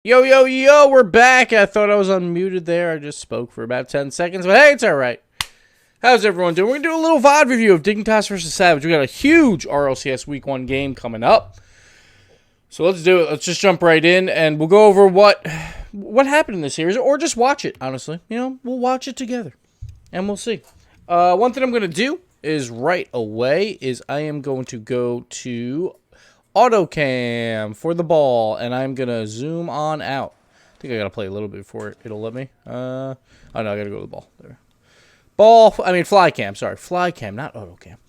Yo, yo, yo, we're back. I thought I was unmuted there. I just spoke for about 10 seconds, but hey, it's all right. How's everyone doing? We're going to do a little VOD review of Dignitas versus Savage. We got a huge RLCS Week 1 game coming up. So let's do it. Let's just jump right in, and we'll go over what happened in this series, or just watch it, honestly. You know, we'll watch it together, and we'll see. One thing I'm going to do is right away is I am going to go to auto cam for the ball, and I'm gonna zoom on out. I think I gotta play a little bit before it'll let me. Oh no, I gotta go to the ball. There. Fly cam. Sorry, fly cam, not auto cam.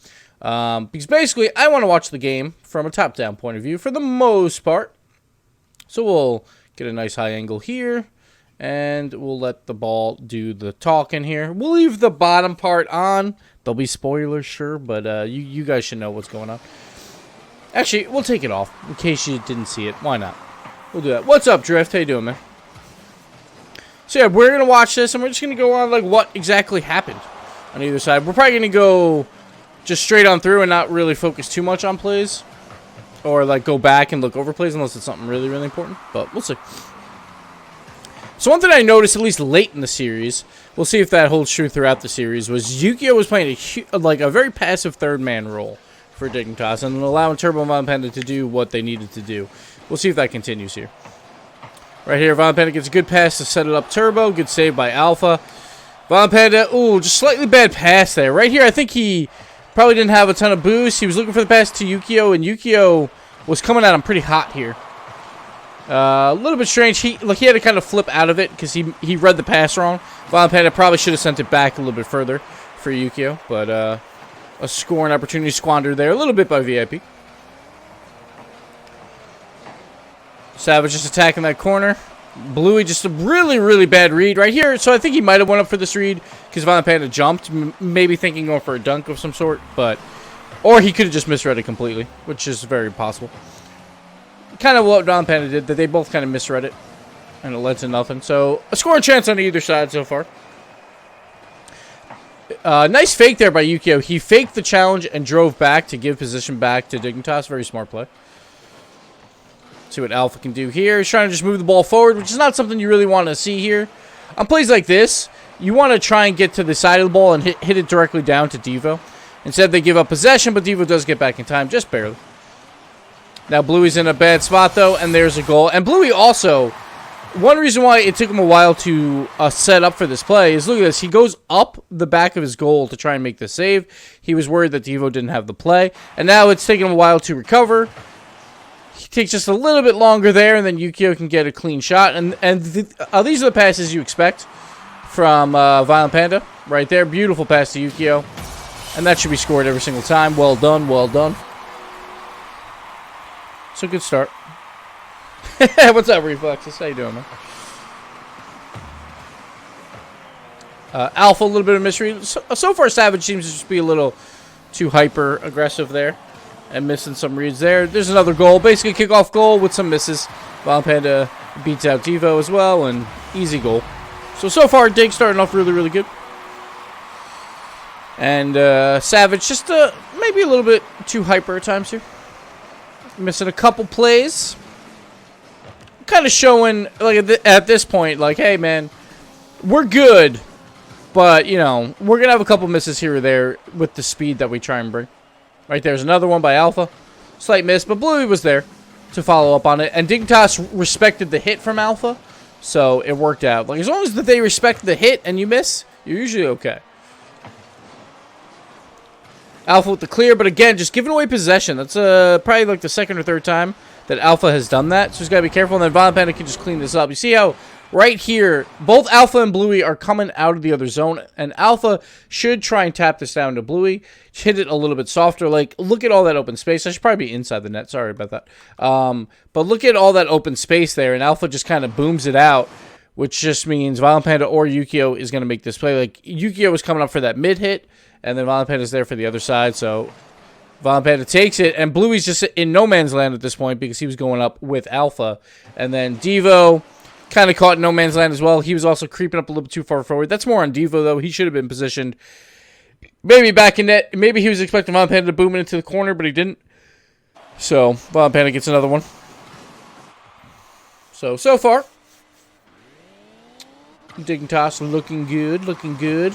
Because basically, I want to watch the game from a top-down point of view for the most part. So we'll get a nice high angle here, and we'll let the ball do the talking here. We'll leave the bottom part on. There'll be spoilers, sure, but you guys should know what's going on. Actually, we'll take it off in case you didn't see it. Why not? We'll do that. What's up, Drift? How you doing, man? So yeah, we're gonna watch this, and we're just gonna go on like what exactly happened on either side. We're probably gonna go just straight on through and not really focus too much on plays, or like go back and look over plays unless it's something really, really important. But we'll see. So one thing I noticed, at least late in the series, we'll see if that holds true throughout the series, was Yukio was playing a very passive third man role for Dignitas, and allowing Turbo and Violent Panda to do what they needed to do. We'll see if that continues here. Right here, Violent Panda gets a good pass to set it up Turbo. Good save by Alpha. Violent Panda, ooh, just slightly bad pass there. Right here, I think he probably didn't have a ton of boost. He was looking for the pass to Yukio, and Yukio was coming at him pretty hot here. A little bit strange. He had to kind of flip out of it because he read the pass wrong. Violent Panda probably should have sent it back a little bit further for Yukio, but a scoring opportunity squandered there a little bit by VIP. Savage just attacking that corner. Bluey just a really, really bad read right here. So I think he might have went up for this read because Violent Panda jumped, maybe thinking going for a dunk of some sort, or he could have just misread it completely, which is very possible. Kind of what Violent Panda did, that they both kind of misread it, and it led to nothing. So a scoring chance on either side so far. Nice fake there by Yukio. He faked the challenge and drove back to give position back to Dignitas. Very smart play. See what Alpha can do here. He's trying to just move the ball forward, which is not something you really want to see here. On plays like this, you want to try and get to the side of the ball and hit it directly down to Devo. Instead, they give up possession, but Devo does get back in time, just barely. Now, Bluey's in a bad spot, though, and there's a goal. And Bluey also... One reason why it took him a while to set up for this play is, look at this. He goes up the back of his goal to try and make the save. He was worried that Devo didn't have the play. And now it's taking him a while to recover. He takes just a little bit longer there, and then Yukio can get a clean shot. And these are the passes you expect from Violent Panda. Right there. Beautiful pass to Yukio. And that should be scored every single time. Well done, well done. So good start. What's up, Reflexes? How you doing, man? Alpha, a little bit of misread. So far, Savage seems to just be a little too hyper-aggressive there and missing some reads there. There's another goal. Basically, kickoff goal with some misses. Violent Panda beats out Devo as well, and easy goal. So far, Dig starting off really, really good. And Savage just maybe a little bit too hyper at times here. Missing a couple plays. Kind of showing, like, at this point, like, hey, man, we're good, but, you know, we're going to have a couple misses here or there with the speed that we try and bring. Right there's another one by Alpha. Slight miss, but Bluey was there to follow up on it, and Dignitas respected the hit from Alpha, so it worked out. Like, as long as they respect the hit and you miss, you're usually okay. Alpha with the clear, but again, just giving away possession. That's probably like the second or third time that Alpha has done that, so he's got to be careful, and then Violent Panda can just clean this up. You see how right here, both Alpha and Bluey are coming out of the other zone, and Alpha should try and tap this down to Bluey, hit it a little bit softer. Like, look at all that open space. I should probably be inside the net. Sorry about that. But look at all that open space there, and Alpha just kind of booms it out, which just means Violent Panda or Yukio is going to make this play. Like, Yukio was coming up for that mid hit, and then Violent Panda's there for the other side, so Violent Panda takes it, and Bluey's just in no man's land at this point because he was going up with Alpha. And then Devo kind of caught in no man's land as well. He was also creeping up a little bit too far forward. That's more on Devo, though. He should have been positioned maybe back in net. Maybe he was expecting Violent Panda to boom it into the corner, but he didn't. So Violent Panda gets another one. So far, Dignitas looking good, looking good.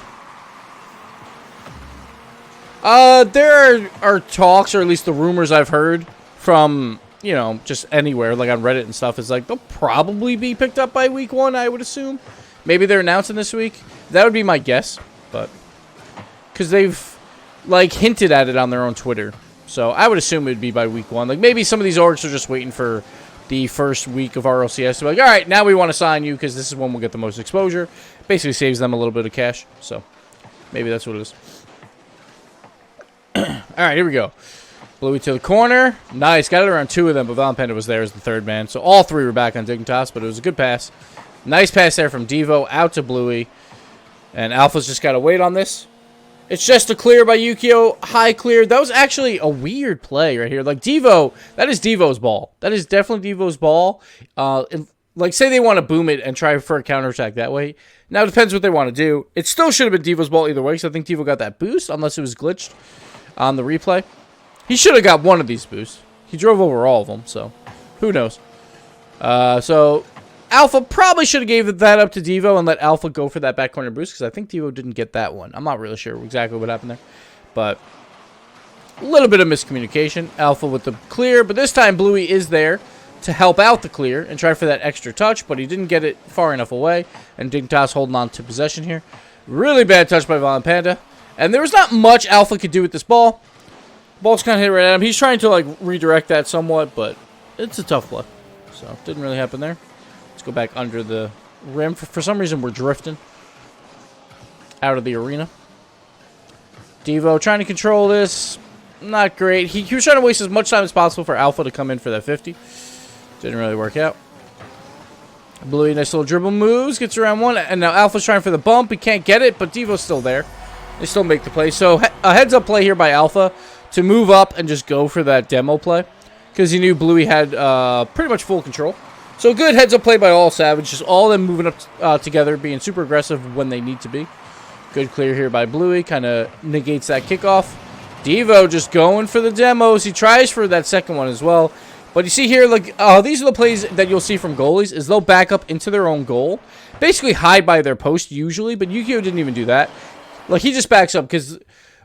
There are talks, or at least the rumors I've heard from, you know, just anywhere, like on Reddit and stuff, is like they'll probably be picked up by week 1, I would assume. Maybe they're announcing this week. That would be my guess, but because they've like hinted at it on their own Twitter, so I would assume it would be by week 1. Like maybe some of these orgs are just waiting for the first week of RLCS to be like, all right, now we want to sign you because this is when we'll get the most exposure. Basically saves them a little bit of cash, so maybe that's what it is. All right, here we go. Bluey to the corner. Nice. Got it around 2 of them, but Valempenda was there as the 3rd man. So all 3 were back on Dignitas, but it was a good pass. Nice pass there from Devo out to Bluey. And Alpha's just got to wait on this. It's just a clear by Yukio. High clear. That was actually a weird play right here. Like, Devo, that is Devo's ball. That is definitely Devo's ball. Like, say they want to boom it and try for a counterattack that way. Now, it depends what they want to do. It still should have been Devo's ball either way, because I think Devo got that boost, unless it was glitched on the replay. He should have got one of these boosts. He drove over all of them, so who knows. So Alpha probably should have gave that up to Devo and let Alpha go for that back corner boost, because I think Devo didn't get that one. I'm not really sure exactly what happened there, but a little bit of miscommunication. Alpha with the clear, but this time Bluey is there to help out the clear and try for that extra touch, but he didn't get it far enough away, and Dignitas holding on to possession here. Really bad touch by Valempanda. And there was not much Alpha could do with this ball. Ball's kind of hit right at him. He's trying to, like, redirect that somewhat, but it's a tough play. So, didn't really happen there. Let's go back under the rim. For some reason, we're drifting out of the arena. Devo trying to control this. Not great. He was trying to waste as much time as possible for Alpha to come in for that 50. Didn't really work out. Bluey, nice little dribble moves. Gets around 1. And now Alpha's trying for the bump. He can't get it, but Devo's still there. They still make the play. So, a heads-up play here by Alpha to move up and just go for that demo play, because he knew Bluey had pretty much full control. So, good heads-up play by all Savage. Just all of them moving up together, being super aggressive when they need to be. Good clear here by Bluey. Kind of negates that kickoff. Devo just going for the demos. He tries for that second one as well. But you see here, like, these are the plays that you'll see from goalies, is they'll back up into their own goal. Basically hide by their post usually, but Yukio didn't even do that. Like, he just backs up, because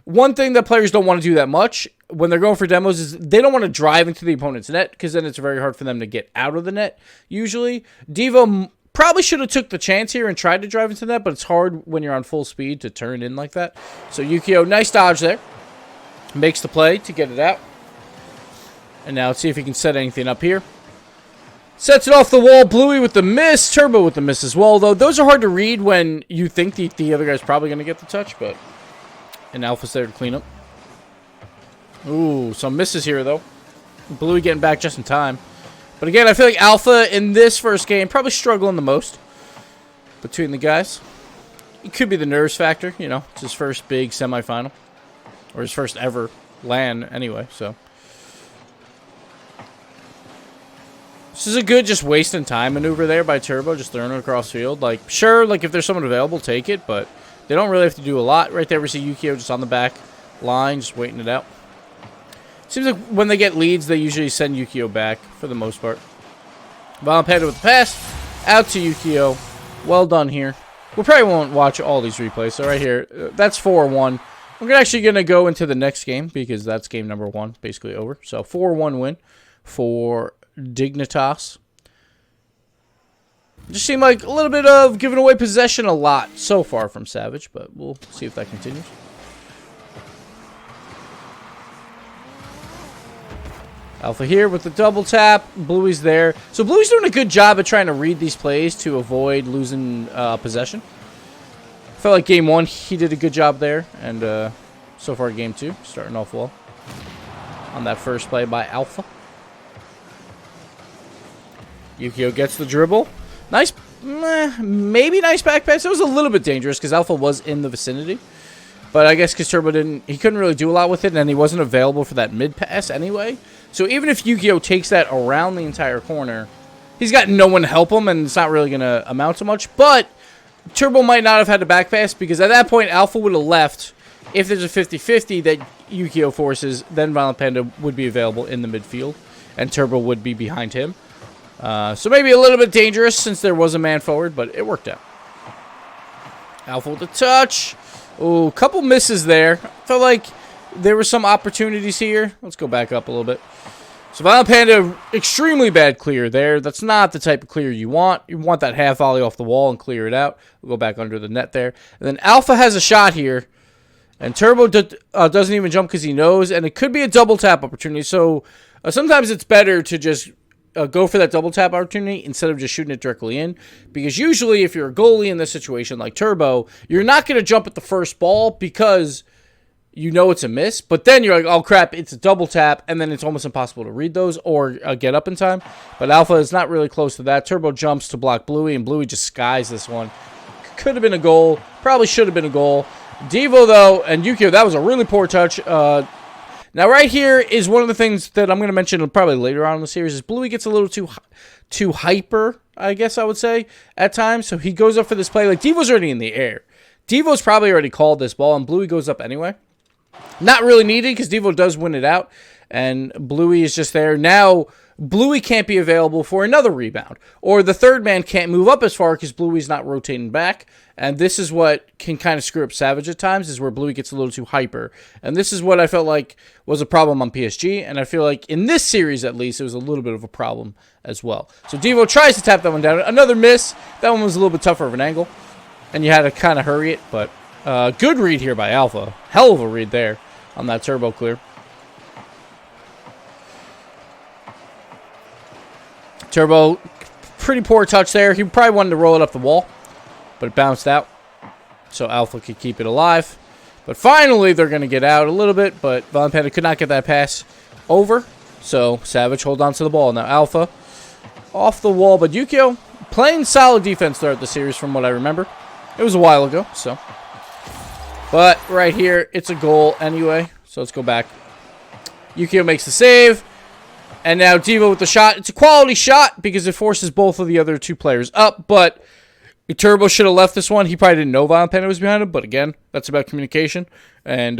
one thing that players don't want to do that much when they're going for demos is they don't want to drive into the opponent's net, because then it's very hard for them to get out of the net, usually. Devo probably should have took the chance here and tried to drive into the net, but it's hard when you're on full speed to turn in like that. So, Yukio, nice dodge there. Makes the play to get it out. And now let's see if he can set anything up here. Sets it off the wall. Bluey with the miss. Turbo with the miss as well, though. Those are hard to read when you think the other guy's probably going to get the touch, but... And Alpha's there to clean up. Ooh, some misses here, though. Bluey getting back just in time. But again, I feel like Alpha in this first game probably struggling the most between the guys. It could be the nerves factor, you know. It's his first big semifinal. Or his first ever LAN, anyway, so... This is a good just wasting time maneuver there by Turbo, just throwing it across field. Like, sure, like if there's someone available, take it, but they don't really have to do a lot. Right there, we see Yukio just on the back line, just waiting it out. Seems like when they get leads, they usually send Yukio back for the most part. Valempanda with the pass, out to Yukio. Well done here. We probably won't watch all these replays, so right here, that's 4-1. We're actually going to go into the next game, because that's game number 1, basically over. So, 4-1 win for Dignitas. Just seemed like a little bit of giving away possession a lot so far from Savage, but we'll see if that continues. Alpha here with the double tap. Bluey's there. So Bluey's doing a good job at trying to read these plays to avoid losing possession. Felt like game 1 he did a good job there, and so far game 2 starting off well on that first play by Alpha. Yukio gets the dribble. Nice, maybe nice back pass. It was a little bit dangerous because Alpha was in the vicinity. But I guess because Turbo he couldn't really do a lot with it, and he wasn't available for that mid pass anyway. So even if Yukio takes that around the entire corner, he's got no one to help him, and it's not really going to amount to much. But Turbo might not have had a back pass, because at that point, Alpha would have left. If there's a 50-50 that Yukio forces, then Valempanda would be available in the midfield, and Turbo would be behind him. So maybe a little bit dangerous since there was a man forward, but it worked out. Alpha with a touch. Oh, couple misses there. Felt like there were some opportunities here. Let's go back up a little bit. So Violent Panda, extremely bad clear there. That's not the type of clear you want. You want that half volley off the wall and clear it out. We'll go back under the net there. And then Alpha has a shot here. And Turbo doesn't even jump because he knows. And it could be a double tap opportunity. So sometimes it's better to just go for that double tap opportunity instead of just shooting it directly in. Because usually if you're a goalie in this situation like Turbo, you're not going to jump at the first ball because you know it's a miss. But then you're like, oh crap, it's a double tap. And then it's almost impossible to read those or get up in time. But Alpha is not really close to that. Turbo jumps to block Bluey, and Bluey just skies this one. Could have been a goal. Probably should have been a goal. Devo, though, and Yukio, that was a really poor touch. Now, right here is one of the things that I'm going to mention probably later on in the series is Bluey gets a little too hyper, I guess I would say, at times. So he goes up for this play. Like, Devo's already in the air. Devo's probably already called this ball, and Bluey goes up anyway. Not really needed because Devo does win it out, and Bluey is just there. Now, Bluey can't be available for another rebound, or the third man can't move up as far because Bluey's not rotating back. And this is what can kind of screw up Savage at times, is where Bluey gets a little too hyper. And this is what I felt like was a problem on PSG, and I feel like in this series, at least, it was a little bit of a problem as well. So Devo tries to tap that one down. Another miss. That one was a little bit tougher of an angle, and you had to kind of hurry it, but good read here by Alpha. Hell of a read there on that Turbo clear. Turbo, pretty poor touch there. He probably wanted to roll it up the wall, but it bounced out, so Alpha could keep it alive. But finally, they're going to get out a little bit, but Violent Panda could not get that pass over, so Savage hold on to the ball. Now Alpha off the wall, but Yukio playing solid defense throughout the series from what I remember. It was a while ago, so. But right here, it's a goal anyway, so let's go back. Yukio makes the save. And now Devo with the shot. It's a quality shot because it forces both of the other two players up. But Turbo should have left this one. He probably didn't know Violent Panda was behind him. But again, that's about communication. And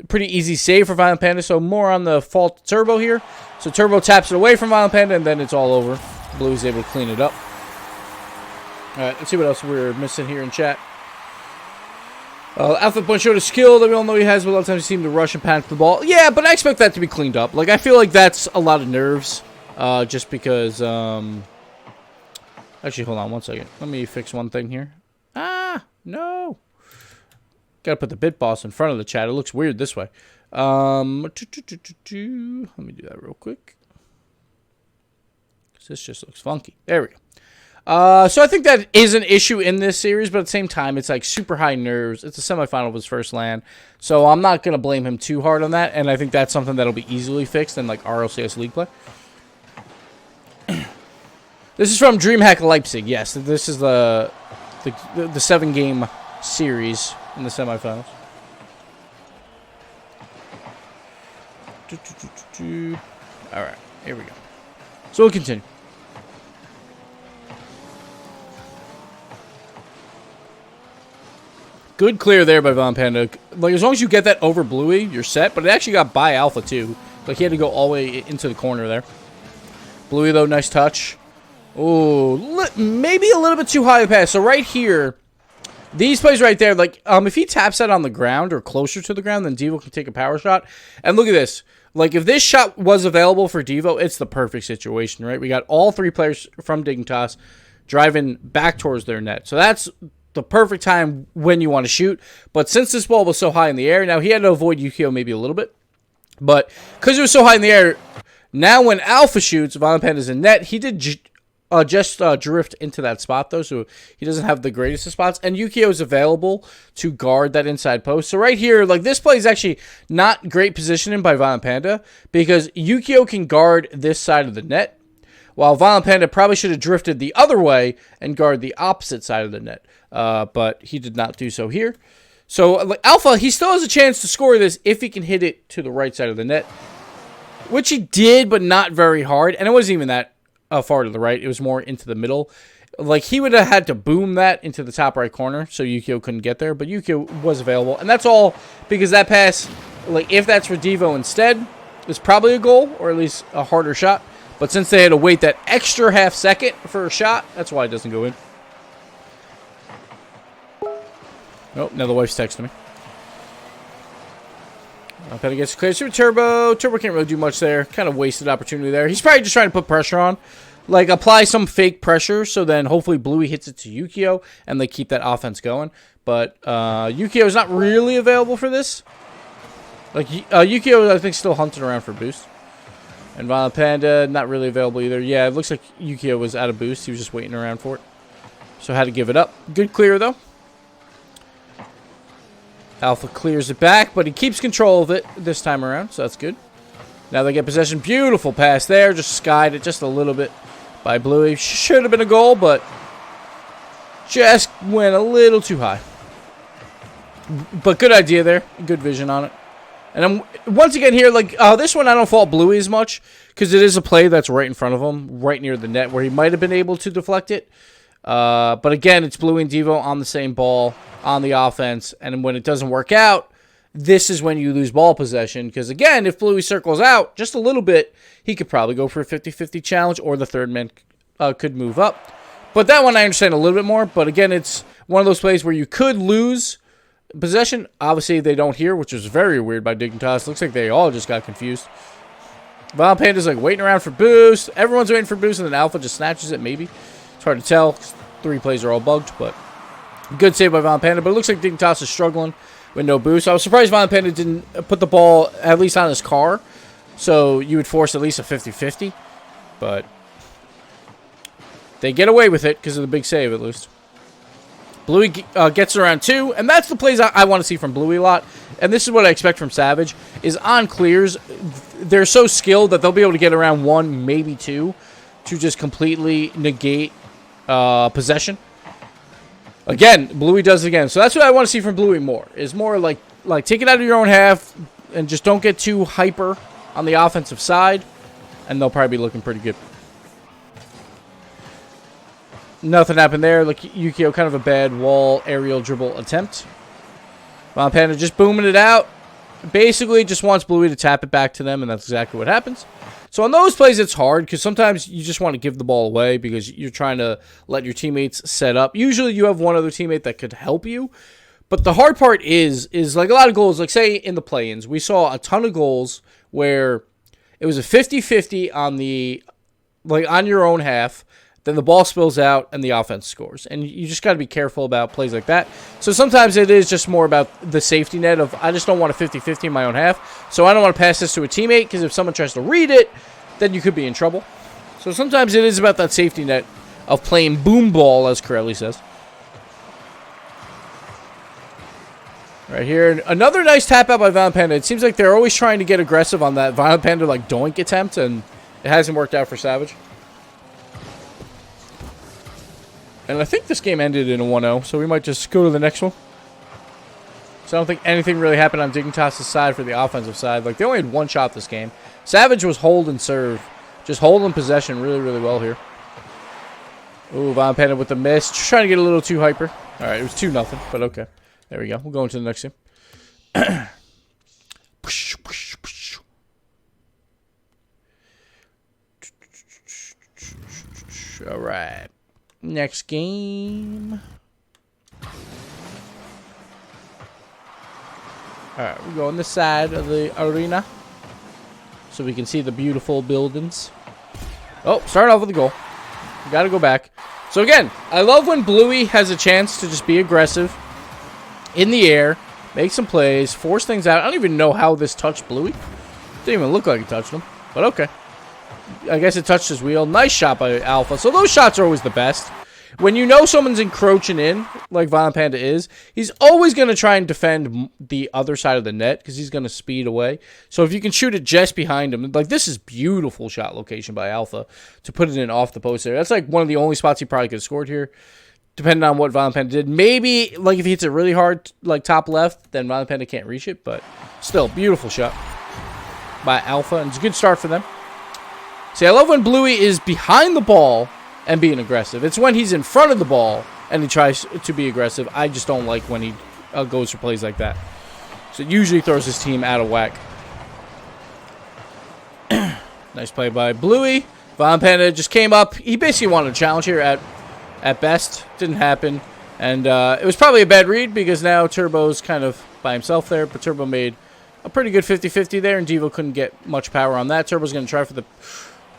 pretty easy save for Violent Panda. So more on the fault of Turbo here. So Turbo taps it away from Violent Panda, and then it's all over. Bluey's able to clean it up. All right, let's see what else we're missing here in chat. Alpha Punch showed a skill that we all know he has, but a lot of times he seems to rush and panic the ball. Yeah, but I expect that to be cleaned up. Like, I feel like that's a lot of nerves, just because, actually, hold on one second. Let me fix one thing here. Ah, no. Gotta put the bit boss in front of the chat. It looks weird this way. Let me do that real quick. Because this just looks funky. There we go. So I think that is an issue in this series, but at the same time, it's like super high nerves. It's a semifinal of his first LAN, so I'm not going to blame him too hard on that, and I think that's something that'll be easily fixed in like RLCS League play. This is from Dreamhack Leipzig. Yes, this is the 7-game series in the semifinals. All right, here we go. So we'll continue. Good clear there by Violent Panda. Like, as long as you get that over Bluey, you're set. But it actually got by Alpha, too. Like, he had to go all the way into the corner there. Bluey, though, nice touch. Oh, maybe a little bit too high a pass. So right here, these plays right there, like, if he taps that on the ground or closer to the ground, then Devo can take a power shot. And look at this. Like, if this shot was available for Devo, it's the perfect situation, right? We got all three players from Dignitas driving back towards their net. So that's the perfect time when you want to shoot. But since this ball was so high in the air, now he had to avoid Yukio maybe a little bit. But because it was so high in the air, now when Alpha shoots, Violent Panda's in net, he did just drift into that spot, though, so he doesn't have the greatest of spots. And Yukio is available to guard that inside post. So right here, like, this play is actually not great positioning by Violent Panda because Yukio can guard this side of the net, while Violent Panda probably should have drifted the other way and guard the opposite side of the net. But he did not do so here. So like, Alpha, he still has a chance to score this if he can hit it to the right side of the net, which he did, but not very hard. And it wasn't even that far to the right. It was more into the middle. Like, he would have had to boom that into the top right corner, so Yukio couldn't get there. But Yukio was available. And that's all because that pass, like, if that's for Devo instead, is probably a goal, or at least a harder shot. But since they had to wait that extra half second for a shot, that's why it doesn't go in. Oh, now the wife's texting me. Penny gets clear. Super Turbo. Turbo can't really do much there. Kind of wasted opportunity there. He's probably just trying to put pressure on. Like, apply some fake pressure, so then hopefully Bluey hits it to Yukio, and they keep that offense going. But Yukio is not really available for this. Like, Yukio, I think, still hunting around for boost. And Violent Panda, not really available either. Yeah, it looks like Yukio was out of boost. He was just waiting around for it. So had to give it up. Good clear, though. Alpha clears it back, but he keeps control of it this time around, so that's good. Now they get possession. Beautiful pass there. Just skied it just a little bit by Bluey. Should have been a goal, but just went a little too high. But good idea there. Good vision on it. And once again here, like, this one I don't fault Bluey as much because it is a play that's right in front of him, right near the net where he might have been able to deflect it. But again, it's Bluey and Devo on the same ball on the offense. And when it doesn't work out, this is when you lose ball possession. Because again, if Bluey circles out just a little bit, he could probably go for a 50-50 challenge or the third man could move up. But that one I understand a little bit more. But again, it's one of those plays where you could lose possession. Obviously, they don't here, which was very weird by Dignitas. Looks like they all just got confused. Violent Panda's like waiting around for boost. Everyone's waiting for boost, and then Alpha just snatches it, maybe. It's hard to tell. 3 plays are all bugged, but good save by Violent Panda. But it looks like Dignitas is struggling with no boost. I was surprised Violent Panda didn't put the ball at least on his car, so you would force at least a 50-50. But they get away with it because of the big save, at least. Bluey gets around 2, and that's the plays I want to see from Bluey a lot. And this is what I expect from Savage, is on clears, they're so skilled that they'll be able to get around 1, maybe 2, to just completely negate possession. Again, Bluey does it again. So that's what I want to see from Bluey more, is more like take it out of your own half and just don't get too hyper on the offensive side, and they'll probably be looking pretty good. Nothing happened there. Like Yukio, kind of a bad wall aerial dribble attempt. Violent Panda just booming it out. Basically just wants Bluey to tap it back to them, and that's exactly what happens. So on those plays, it's hard because sometimes you just want to give the ball away because you're trying to let your teammates set up. Usually you have one other teammate that could help you. But the hard part is like a lot of goals, like say in the play-ins, we saw a ton of goals where it was a 50-50 on the, like on your own half. Then the ball spills out and the offense scores. And you just got to be careful about plays like that. So sometimes it is just more about the safety net of I just don't want a 50-50 in my own half. So I don't want to pass this to a teammate because if someone tries to read it, then you could be in trouble. So sometimes it is about that safety net of playing boom ball, as Corelli says. Right here, another nice tap out by Violent Panda. It seems like they're always trying to get aggressive on that Violent Panda like doink attempt, and it hasn't worked out for Savage. And I think this game ended in a 1-0, so we might just go to the next one. So I don't think anything really happened on Dignitas' side for the offensive side. Like, they only had 1 shot this game. Savage was hold and serve. Just holding possession really, really well here. Ooh, Violent Panda with the miss. Just trying to get a little too hyper. All right, it was 2-0, but okay. There we go. We'll go into the next game. All right. Next game. Alright, we go on this side of the arena so we can see the beautiful buildings. Oh, start off with a goal. We gotta go back. So again, I love when Bluey has a chance to just be aggressive in the air, make some plays, force things out. I don't even know how this touched Bluey. Didn't even look like it touched him, but okay. I guess it touched his wheel. Nice shot by Alpha. So those shots are always the best. When you know someone's encroaching in, like Violent Panda is, he's always going to try and defend the other side of the net because he's going to speed away. So if you can shoot it just behind him, like this is beautiful shot location by Alpha to put it in off the post there. That's like one of the only spots he probably could have scored here, depending on what Violent Panda did. Maybe like if he hits it really hard, like top left, then Violent Panda can't reach it. But still, beautiful shot by Alpha, and it's a good start for them. See, I love when Bluey is behind the ball and being aggressive. It's when he's in front of the ball and he tries to be aggressive. I just don't like when he goes for plays like that. So it usually throws his team out of whack. Nice play by Bluey. Von Panda just came up. He basically wanted a challenge here at best. Didn't happen. And it was probably a bad read because now Turbo's kind of by himself there. But Turbo made a pretty good 50-50 there, and Devo couldn't get much power on that. Turbo's going to try for the...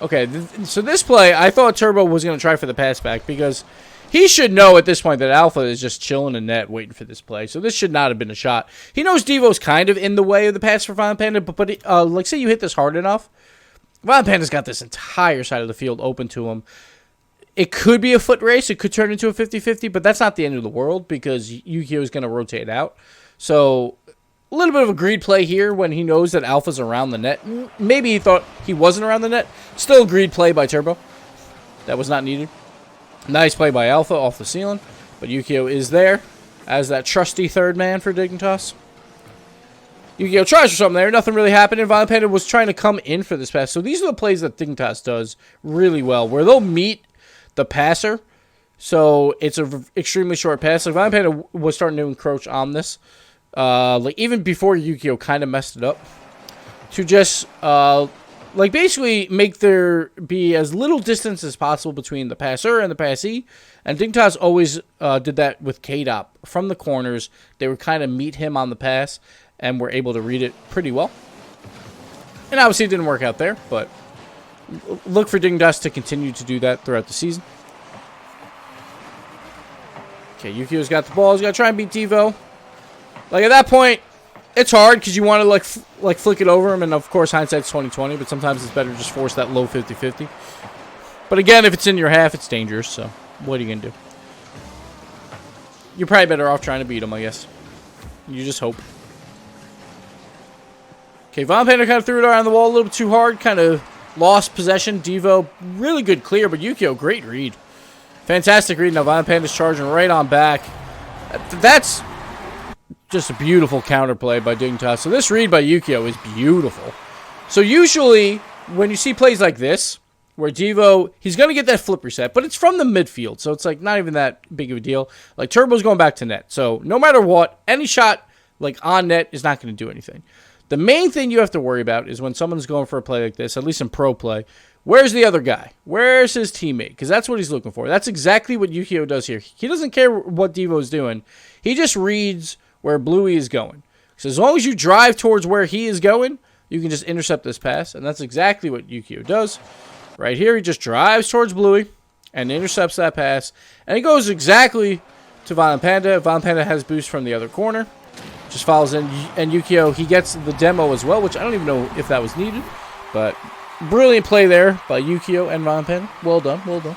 Okay, so this play, I thought Turbo was going to try for the pass back because he should know at this point that Alpha is just chilling in net waiting for this play. So this should not have been a shot. He knows Devo's kind of in the way of the pass for Von Panda, but like say you hit this hard enough, Von Panda's got this entire side of the field open to him. It could be a foot race. It could turn into a 50-50, but that's not the end of the world because Yukio is going to rotate out. So a little bit of a greed play here when he knows that Alpha's around the net. Maybe he thought he wasn't around the net. Still a greed play by Turbo. That was not needed. Nice play by Alpha off the ceiling, but Yukio is there as that trusty third man for Dignitas. Yukio tries for something there. Nothing really happened. Von Panda was trying to come in for this pass. So these are the plays that Dignitas does really well, where they'll meet the passer. So it's an extremely short pass. Like Von Panda was starting to encroach on this. Like even before Yukio kind of messed it up. To just like basically make there be as little distance as possible between the passer and the passee. And Dignitas always did that with K-Dop. From the corners, they would kind of meet him on the pass and were able to read it pretty well. And obviously it didn't work out there, but look for Dignitas to continue to do that throughout the season. Okay, Yukio's got the ball. He's got to try and beat Devo. Like at that point, it's hard because you want to like flick it over him, and of course hindsight's 20/20. But sometimes it's better to just force that low 50-50. But again, if it's in your half, it's dangerous. So what are you gonna do? You're probably better off trying to beat him, I guess. You just hope. Okay, Von Panda kind of threw it around the wall a little bit too hard. Kind of lost possession. Devo, really good clear, but Yukio, great read. Fantastic read. Now Von Panda's charging right on back. That's just a beautiful counterplay by Dignitas. So this read by Yukio is beautiful. So usually, when you see plays like this, where Devo, he's going to get that flip reset, but it's from the midfield, so it's like not even that big of a deal. Like Turbo's going back to net. So no matter what, any shot like on net is not going to do anything. The main thing you have to worry about is when someone's going for a play like this, at least in pro play, where's the other guy? Where's his teammate? Because that's what he's looking for. That's exactly what Yukio does here. He doesn't care what Devo's doing. He just reads where Bluey is going. So as long as you drive towards where he is going, you can just intercept this pass, and that's exactly what Yukio does. Right here, he just drives towards Bluey and intercepts that pass, and he goes exactly to Von Panda. Von Panda has boost from the other corner. Just follows in, and Yukio, he gets the demo as well, which I don't even know if that was needed, but brilliant play there by Yukio and Von Panda. Well done, well done.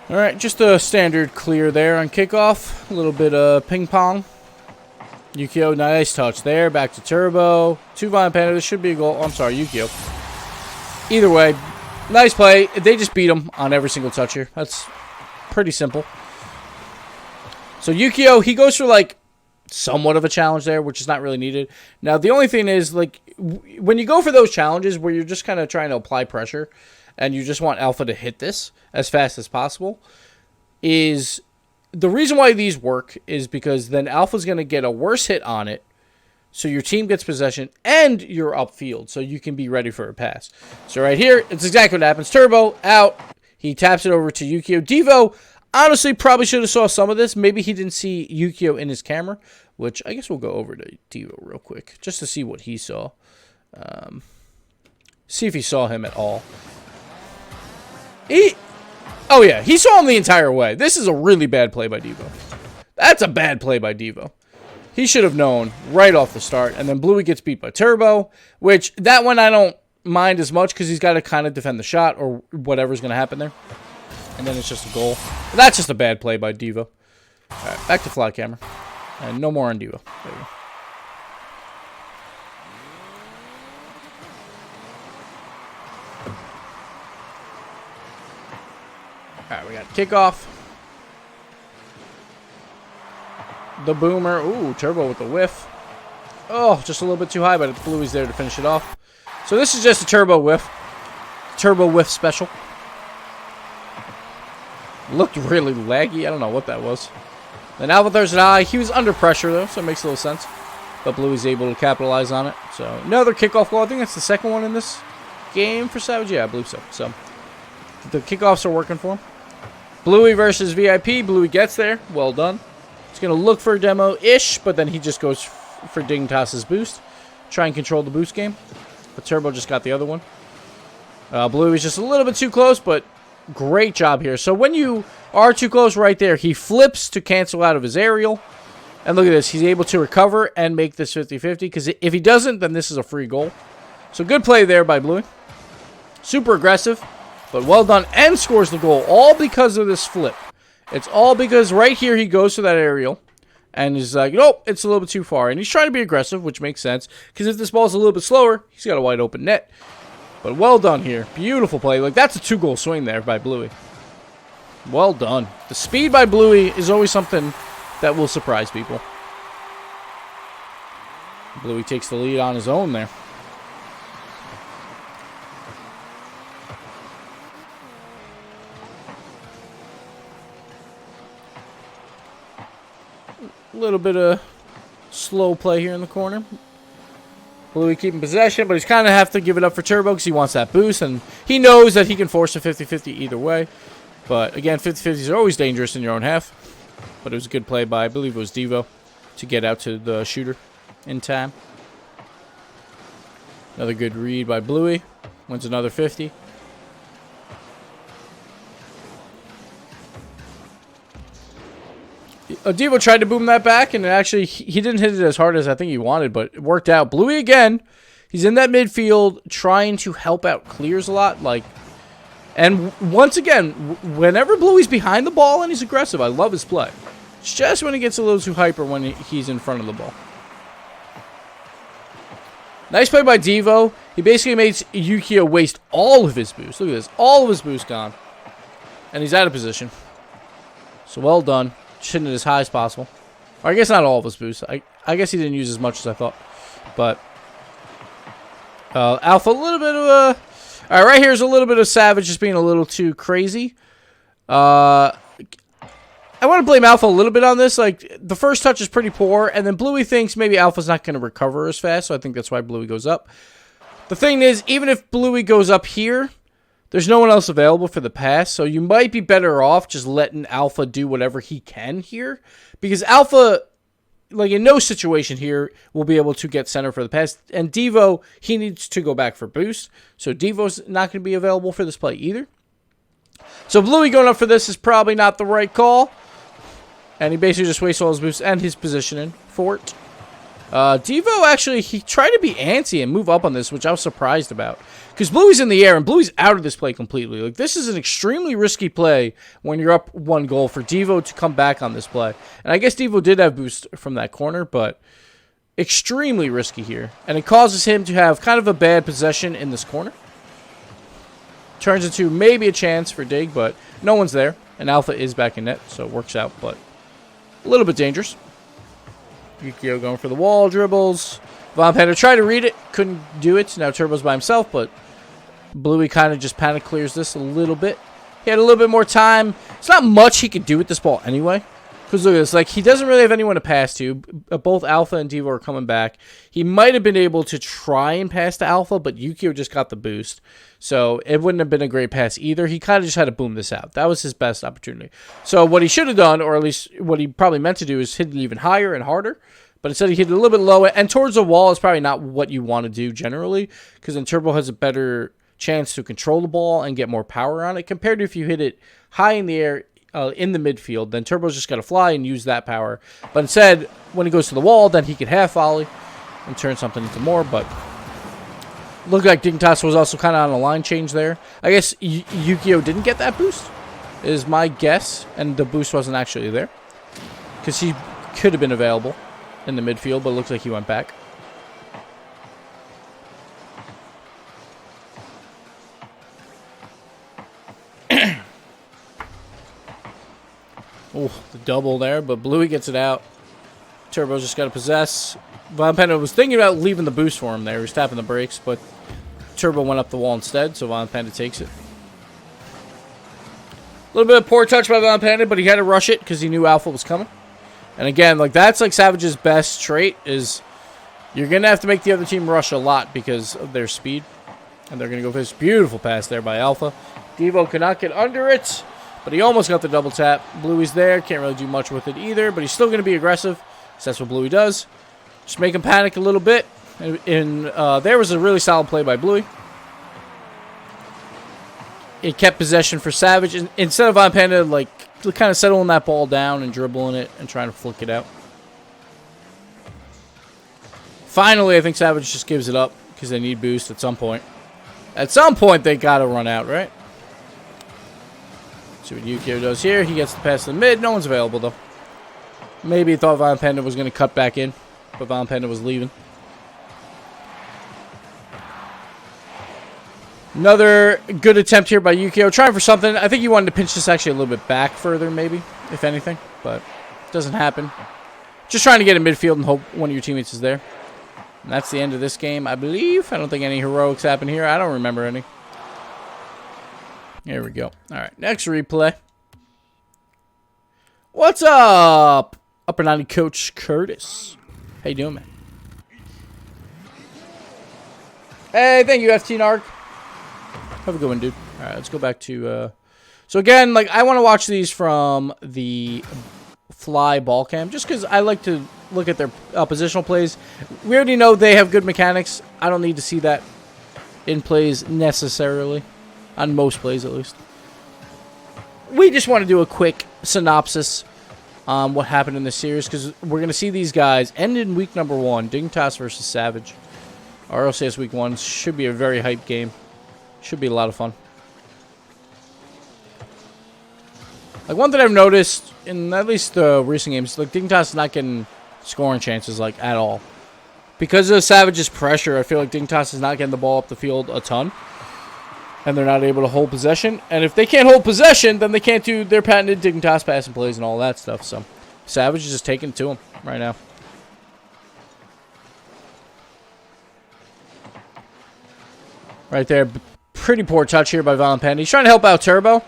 All right, just a standard clear there on kickoff. A little bit of ping pong. Yukio, nice touch there. Back to Turbo. To Von Panda. This should be a goal. Oh, I'm sorry, Yukio. Either way, nice play. They just beat him on every single touch here. That's pretty simple. So Yukio, he goes for like somewhat of a challenge there, which is not really needed. Now, the only thing is, like, when you go for those challenges where you're just kind of trying to apply pressure and you just want Alpha to hit this as fast as possible, is the reason why these work is because then Alpha's going to get a worse hit on it, so your team gets possession and you're upfield, so you can be ready for a pass. So right here, it's exactly what happens. Turbo, out. He taps it over to Yukio. Devo, honestly, probably should have saw some of this. Maybe he didn't see Yukio in his camera, which I guess we'll go over to Devo real quick, just to see what he saw. See if he saw him at all. Oh yeah, he saw him the entire way. This is a really bad play by Devo. That's a bad play by Devo. He should have known right off the start. And then Bluey gets beat by Turbo, which that one I don't mind as much because he's got to kind of defend the shot or whatever's going to happen there. And then it's just a goal. That's just a bad play by Devo. All right, back to fly camera. And no more on Devo. There we go. All right, we got kickoff. The boomer. Ooh, Turbo with the whiff. Oh, just a little bit too high, but Bluey's there to finish it off. So this is just a Turbo whiff. Turbo whiff special. Looked really laggy. I don't know what that was. Then Alpha throws it high. He was under pressure, though, so it makes a little sense. but Bluey's able to capitalize on it. So another kickoff goal. I think that's the second one in this game for Savage. Yeah, I believe so. So the kickoffs are working for him. Bluey versus VIP. Bluey gets there. Well done. He's going to look for a demo-ish, but then he just goes for Dignitas' boost. Try and control the boost game. But Turbo just got the other one. Bluey's just a little bit too close, but great job here. So when you are too close right there, he flips to cancel out of his aerial. And look at this. He's able to recover and make this 50-50. Because if he doesn't, then this is a free goal. So good play there by Bluey. Super aggressive. But well done, and scores the goal, all because of this flip. It's all because right here he goes to that aerial, and he's like, nope, it's a little bit too far. And he's trying to be aggressive, which makes sense, because if this ball's a little bit slower, he's got a wide open net. But well done here. Beautiful play. Like, that's a 2-goal swing there by Bluey. Well done. The speed by Bluey is always something that will surprise people. Bluey takes the lead on his own there. A little bit of slow play here in the corner. Bluey keeping possession, but he's kind of have to give it up for Turbo because he wants that boost, and he knows that he can force a 50-50 either way. But again, 50-50s are always dangerous in your own half. But it was a good play by, I believe it was Devo, to get out to the shooter in time. Another good read by Bluey. Wins another 50. Devo tried to boom that back, and actually he didn't hit it as hard as I think he wanted, but it worked out. Bluey again, he's in that midfield trying to help out clears a lot. And once again, whenever Bluey's behind the ball and he's aggressive, I love his play. It's just when he gets a little too hyper when he's in front of the ball. Nice play by Devo. He basically makes Yukio waste all of his boost. Look at this. All of his boost gone. And he's out of position. So well done. Shooting it as high as possible. Or I guess not all of his boosts. I guess he didn't use as much as I thought. But Alpha, a little bit of a... Alright, right here is a little bit of Savage just being a little too crazy. I want to blame Alpha a little bit on this. Like, the first touch is pretty poor, and then Bluey thinks maybe Alpha's not going to recover as fast, so I think that's why Bluey goes up. The thing is, even if Bluey goes up here, there's no one else available for the pass, so you might be better off just letting Alpha do whatever he can here. Because Alpha, like in no situation here, will be able to get center for the pass. And Devo, he needs to go back for boost. So Devo's not going to be available for this play either. So Bluey going up for this is probably not the right call. And he basically just wastes all his boosts and his positioning for it. Devo, actually, he tried to be antsy and move up on this, which I was surprised about. Because Bluey's in the air, and Bluey's out of this play completely. Like, this is an extremely risky play when you're up 1 goal for Devo to come back on this play. And I guess Devo did have boost from that corner, but extremely risky here. And it causes him to have kind of a bad possession in this corner. Turns into maybe a chance for Dig, but no one's there. And Alpha is back in net, so it works out, but a little bit dangerous. Yukio going for the wall dribbles. Von Panda tried to read it, couldn't do it. Now Turbo's by himself, but Bluey kind of just panic clears this a little bit. He had a little bit more time. It's not much he could do with this ball anyway. Because look at this, like, he doesn't really have anyone to pass to. Both Alpha and Devo are coming back. He might have been able to try and pass to Alpha, but Yukio just got the boost. So it wouldn't have been a great pass either. He kind of just had to boom this out. That was his best opportunity. So what he should have done, or at least what he probably meant to do, is hit it even higher and harder. But instead he hit it a little bit lower. And towards the wall is probably not what you want to do generally. Because then Turbo has a better chance to control the ball and get more power on it. Compared to if you hit it high in the air, in the midfield, then Turbo's just got to fly and use that power. But instead, when he goes to the wall, then he could half volley and turn something into more. But looked like Dignitas was also kind of on a line change there. I guess Yukio didn't get that boost, is my guess. And the boost wasn't actually there. Because he could have been available in the midfield, but it looks like he went back. Oh, the double there, but Bluey gets it out. Turbo's just got to possess. Von Panda was thinking about leaving the boost for him there. He was tapping the brakes, but Turbo went up the wall instead, so Von Panda takes it. A little bit of poor touch by Von Panda, but he had to rush it because he knew Alpha was coming. And again, like, that's like Savage's best trait is You're going to have to make the other team rush a lot because of their speed. And they're going to go for this beautiful pass there by Alpha. Devo cannot get under it, but he almost got the double tap. Bluey's there. Can't really do much with it either, but he's still going to be aggressive. So that's what Bluey does. Just make him panic a little bit. And there was a really solid play by Bluey. It kept possession for Savage. And instead of Von Panda, like, kind of settling that ball down and dribbling it and trying to flick it out. Finally, I think Savage just gives it up because they need boost at some point. At some point, they got to run out, right? See what Yukio does here. He gets the pass to the mid. No one's available, though. Maybe he thought Von Panda was going to cut back in, but Von Panda was leaving. Another good attempt here by Yukio. Trying for something. I think he wanted to pinch this actually a little bit back further, maybe, if anything. But it doesn't happen. Just trying to get in midfield and hope one of your teammates is there. And that's the end of this game, I believe. I don't think any heroics happen here. I don't remember any. Here we go. All right, next replay. What's up? Upper 90 Coach Curtis. How you doing, man? Hey, thank you, FT Narc. Have a good one, dude. All right, let's go back to... So, again, like, I want to watch these from the fly ball cam, just because I like to look at their positional plays. We already know they have good mechanics. I don't need to see that in plays necessarily. On most plays, at least. We just want to do a quick synopsis on what happened in this series, because we're going to see these guys end in week number 1, Dignitas versus Savage. RLCS week 1 should be a very hype game. Should be a lot of fun. Like, one thing I've noticed in at least the recent games, like, Dignitas is not getting scoring chances, like, at all. Because of Savage's pressure, I feel like Dignitas is not getting the ball up the field a ton. And they're not able to hold possession. And if they can't hold possession, then they can't do their patented Dignitas passing plays and all that stuff. So, Savage is just taking it to him right now. Right there. Pretty poor touch here by Von Panda. He's trying to help out Turbo.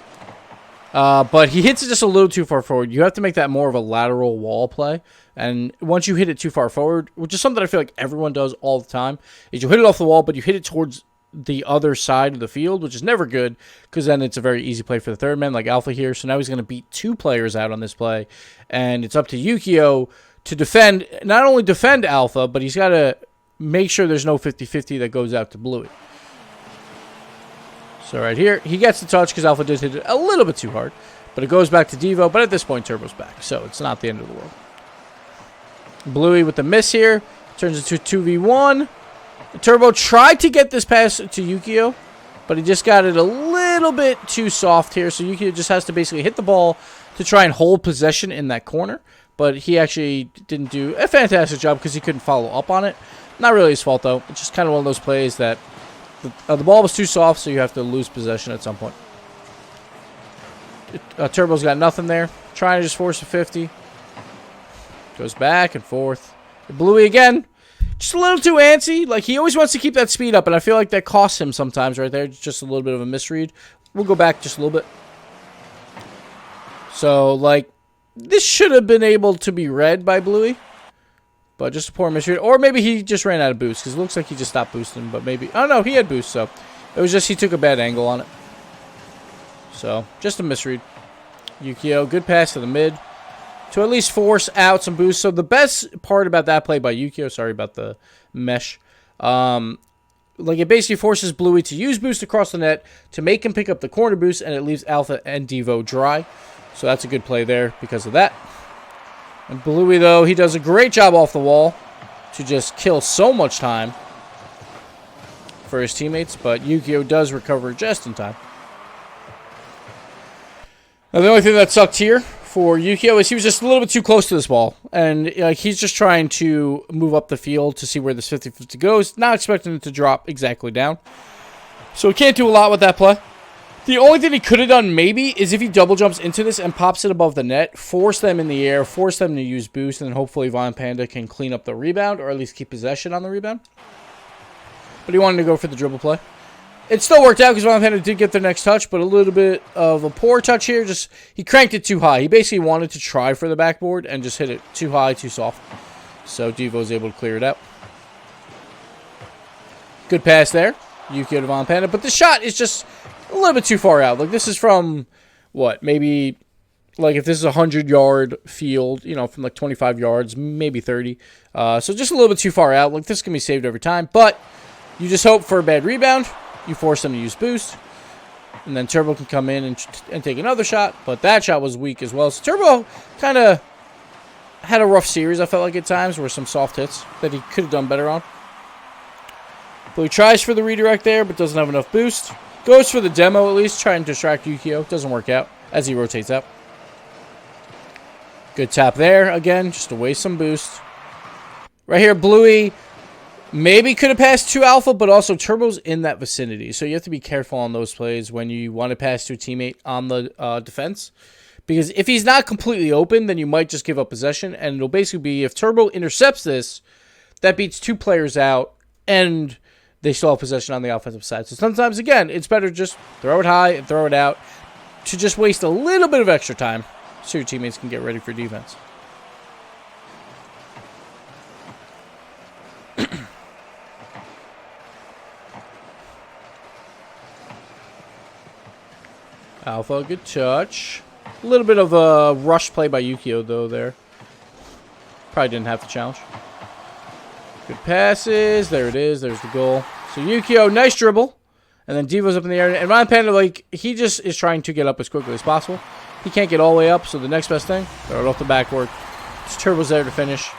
But he hits it just a little too far forward. You have to make that more of a lateral wall play. And once you hit it too far forward, which is something I feel like everyone does all the time, is you hit it off the wall, but you hit it towards the other side of the field, which is never good, because then it's a very easy play for the third man, like Alpha here. So now he's going to beat 2 players out on this play. And it's up to Yukio to defend, not only defend Alpha, but he's got to make sure there's no 50-50 that goes out to Bluey. So right here, he gets the touch because Alpha did hit it a little bit too hard. But it goes back to Devo, but at this point, Turbo's back. So it's not the end of the world. Bluey with the miss here. Turns into 2v1. Turbo tried to get this pass to Yukio, but he just got it a little bit too soft here. So Yukio just has to basically hit the ball to try and hold possession in that corner. But he actually didn't do a fantastic job because he couldn't follow up on it. Not really his fault, though. It's just kind of one of those plays that the ball was too soft, so you have to lose possession at some point. Turbo's got nothing there. Trying to just force a 50. Goes back and forth. Bluey again. Just a little too antsy. Like, he always wants to keep that speed up, and I feel like that costs him sometimes right there. Just a little bit of a misread. We'll go back just a little bit. So, like, this should have been able to be read by Bluey. But just a poor misread. Or maybe he just ran out of boost, because it looks like he just stopped boosting. But maybe... Oh, no, he had boost, so... It was just he took a bad angle on it. So, just a misread. Yukio, good pass to the mid. To at least force out some boost. So, the best part about that play by Yukio... Sorry about the mesh. Like, it basically forces Bluey to use boost across the net to make him pick up the corner boost, and it leaves Alpha and Devo dry. So, that's a good play there because of that. And Bluey, though, he does a great job off the wall to just kill so much time for his teammates, but Yukio does recover just in time. Now, the only thing that sucked here for Yukio is he was just a little bit too close to this ball, and he's just trying to move up the field to see where this 50-50 goes, not expecting it to drop exactly down. So he can't do a lot with that play. The only thing he could have done, maybe, is if he double jumps into this and pops it above the net, force them in the air, force them to use boost, and then hopefully Von Panda can clean up the rebound, or at least keep possession on the rebound. But he wanted to go for the dribble play. It still worked out because Von Panda did get the next touch, but a little bit of a poor touch here. Just he cranked it too high. He basically wanted to try for the backboard and just hit it too high, too soft. So Devo was able to clear it out. Good pass there. Yukio to Von Panda. But the shot is just a little bit too far out. Like, this is from, what, maybe, like, if this is a 100-yard field, you know, from like 25 yards, maybe 30. So just a little bit too far out. Like, this can be saved every time. But you just hope for a bad rebound. You force them to use boost. And then Turbo can come in and take another shot. But that shot was weak as well. So Turbo kind of had a rough series, I felt like, at times. Where some soft hits that he could have done better on. But he tries for the redirect there, but doesn't have enough boost. Goes for the demo at least, trying to distract Yukio. Doesn't work out as he rotates out. Good tap there. Again, just to waste some boost. Right here, Bluey maybe could have passed to Alpha, but also Turbo's in that vicinity. So you have to be careful on those plays when you want to pass to a teammate on the defense. Because if he's not completely open, then you might just give up possession. And it'll basically be, if Turbo intercepts this, that beats 2 players out, and they still have possession on the offensive side. So sometimes, again, it's better just throw it high and throw it out to just waste a little bit of extra time so your teammates can get ready for defense. Alpha, good touch. A little bit of a rush play by Yukio, though, there. Probably didn't have to challenge. Good passes. There it is. There's the goal. So Yukio, nice dribble. And then Devo's up in the air. And Ryan Panda, like, he just is trying to get up as quickly as possible. He can't get all the way up, so the next best thing, throw it off the backboard. Just Turbo's there to finish.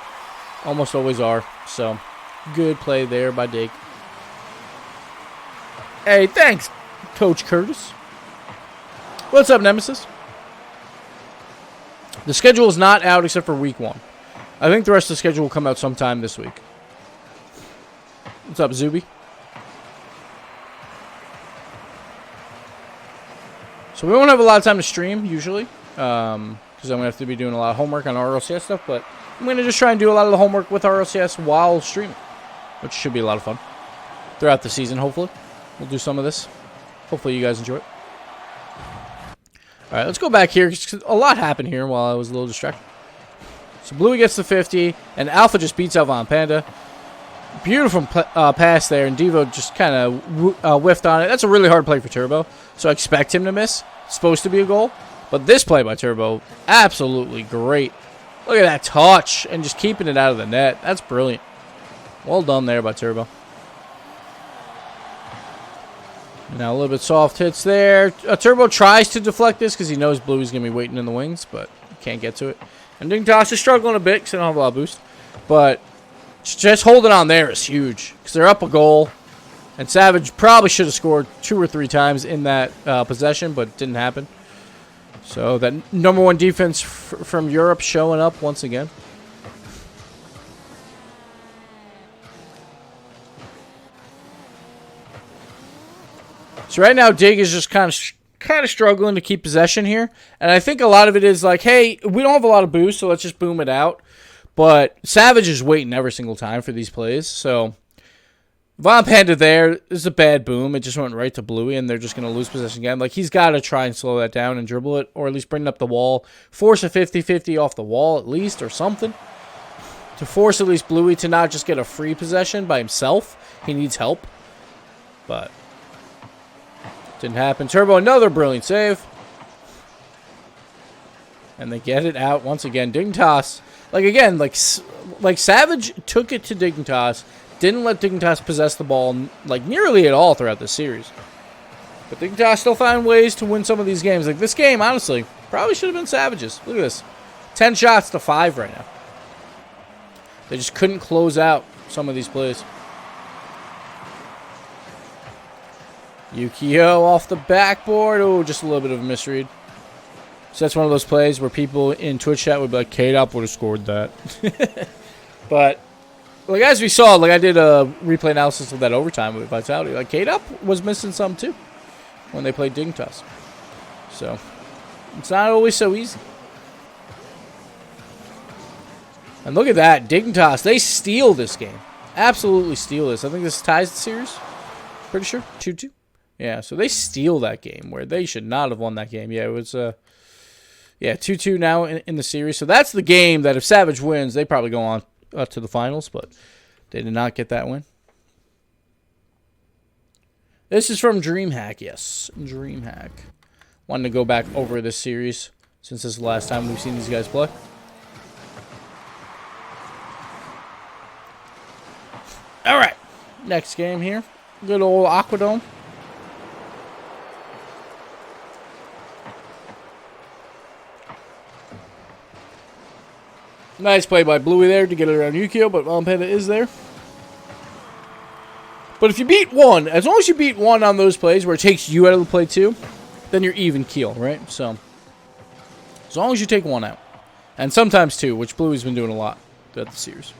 Almost always are. So, good play there by Dig. Hey, thanks, Coach Curtis. What's up, Nemesis? The schedule is not out except for week 1. I think the rest of the schedule will come out sometime this week. What's up, Zuby? So we won't have a lot of time to stream, usually. Because I'm going to have to be doing a lot of homework on RLCS stuff. But I'm going to just try and do a lot of the homework with RLCS while streaming. Which should be a lot of fun. Throughout the season, hopefully. We'll do some of this. Hopefully you guys enjoy it. Alright, let's go back here. A lot happened here while I was a little distracted. So Bluey gets the 50. And Alpha just beats out Von Panda. Beautiful pass there, and Devo just kind of whiffed on it. That's a really hard play for Turbo, so I expect him to miss. It's supposed to be a goal, but this play by Turbo, absolutely great. Look at that touch, and just keeping it out of the net. That's brilliant. Well done there by Turbo. Now a little bit soft hits there. Turbo tries to deflect this because he knows Bluey's going to be waiting in the wings, but can't get to it. And Dignitas is struggling a bit because they don't have a lot of boost, but just holding on there is huge because they're up a goal. And Savage probably should have scored 2 or 3 times in that possession, but it didn't happen. So that #1 defense from Europe showing up once again. So right now, Dig is just kind of struggling to keep possession here. And I think a lot of it is like, hey, we don't have a lot of boost, so let's just boom it out. But Savage is waiting every single time for these plays. So Von Panda there is a bad boom. It just went right to Bluey, and they're just going to lose possession again. Like, he's got to try and slow that down and dribble it, or at least bring it up the wall. Force a 50-50 off the wall at least, or something. To force at least Bluey to not just get a free possession by himself. He needs help. But didn't happen. Turbo, another brilliant save. And they get it out once again. Dignitas. Like, again, like Savage took it to Dignitas, didn't let Dignitas possess the ball, like, nearly at all throughout the series. But Dignitas still found ways to win some of these games. Like, this game, honestly, probably should have been Savage's. Look at this. 10 shots to 5 right now. They just couldn't close out some of these plays. Yukio off the backboard. Oh, just a little bit of a misread. So that's one of those plays where people in Twitch chat would be like, K-Dop would have scored that. But, like, as we saw, like, I did a replay analysis of that overtime with Vitality. Like, K-Dop was missing some, too, when they played Dignitas. So, it's not always so easy. And look at that. Dignitas, they steal this game. Absolutely steal this. I think this ties the series. Pretty sure. 2-2. Yeah, so they steal that game where they should not have won that game. Yeah, it was... Yeah, 2-2 now in the series. So that's the game that if Savage wins, they probably go on to the finals, but they did not get that win. This is from Dreamhack, yes. Dreamhack. Wanted to go back over this series since this is the last time we've seen these guys play. Alright. Next game here. Good old Aquadome. Nice play by Bluey there to get it around Yukio, but Violent Panda is there. But if you beat one, as long as you beat one on those plays where it takes you out of the play too, then you're even keel, right? So, as long as you take one out. And sometimes two, which Bluey's been doing a lot throughout the series.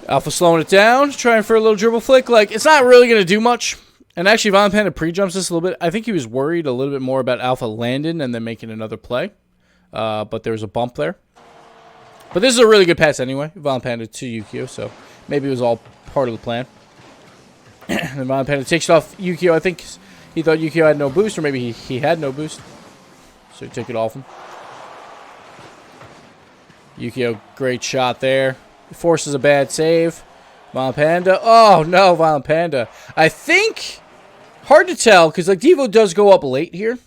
Alpha slowing it down, trying for a little dribble flick. Like, it's not really going to do much. And actually, Violent Panda pre-jumps this a little bit. I think he was worried a little bit more about Alpha landing and then making another play. But there was a bump there. But this is a really good pass anyway. Violent Panda to Yukio, so maybe it was all part of the plan. And Violent Panda takes it off Yukio. I think he thought Yukio had no boost, or maybe he had no boost. So he took it off him. Yukio, great shot there. Forces a bad save. Violent Panda. Oh, no, Violent Panda. I think, hard to tell, because like Devo does go up late here.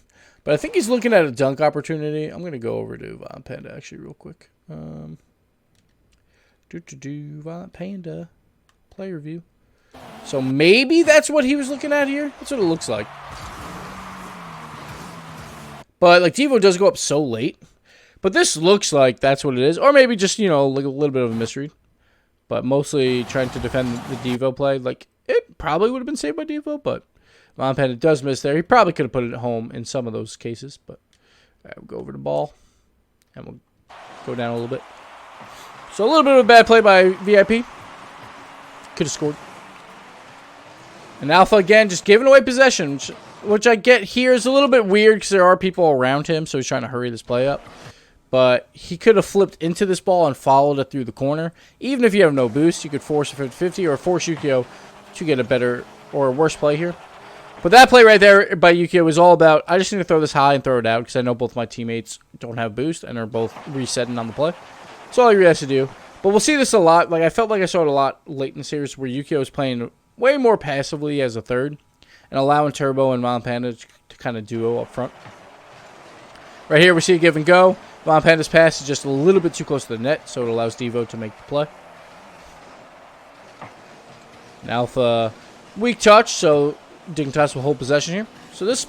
But I think he's looking at a dunk opportunity. I'm going to go over to Violent Panda, actually, real quick. Violent Panda. Player view. So maybe that's what he was looking at here. That's what it looks like. But, like, Devo does go up so late. But this looks like that's what it is. Or maybe just, you know, like a little bit of a misread. But mostly trying to defend the Devo play. Like, it probably would have been saved by Devo, but Violent Panda does miss there. He probably could have put it at home in some of those cases. But, all right, we'll go over the ball. And we'll go down a little bit. So, a little bit of a bad play by VIP. Could have scored. And Alpha, again, just giving away possession, which I get here is a little bit weird because there are people around him, so he's trying to hurry this play up. But he could have flipped into this ball and followed it through the corner. Even if you have no boost, you could force a 50-50 or force Yukio to get a better or a worse play here. But that play right there by Yukio was all about, I just need to throw this high and throw it out because I know both my teammates don't have boost and are both resetting on the play. That's all he really has to do. But we'll see this a lot. Like I felt like I saw it a lot late in the series where Yukio is playing way more passively as a third and allowing Turbo and Violent Panda to kind of duo up front. Right here we see a give and go. Violent Panda's pass is just a little bit too close to the net, so it allows Devo to make the play. And Alpha, weak touch, so Dignitas will hold possession here. So this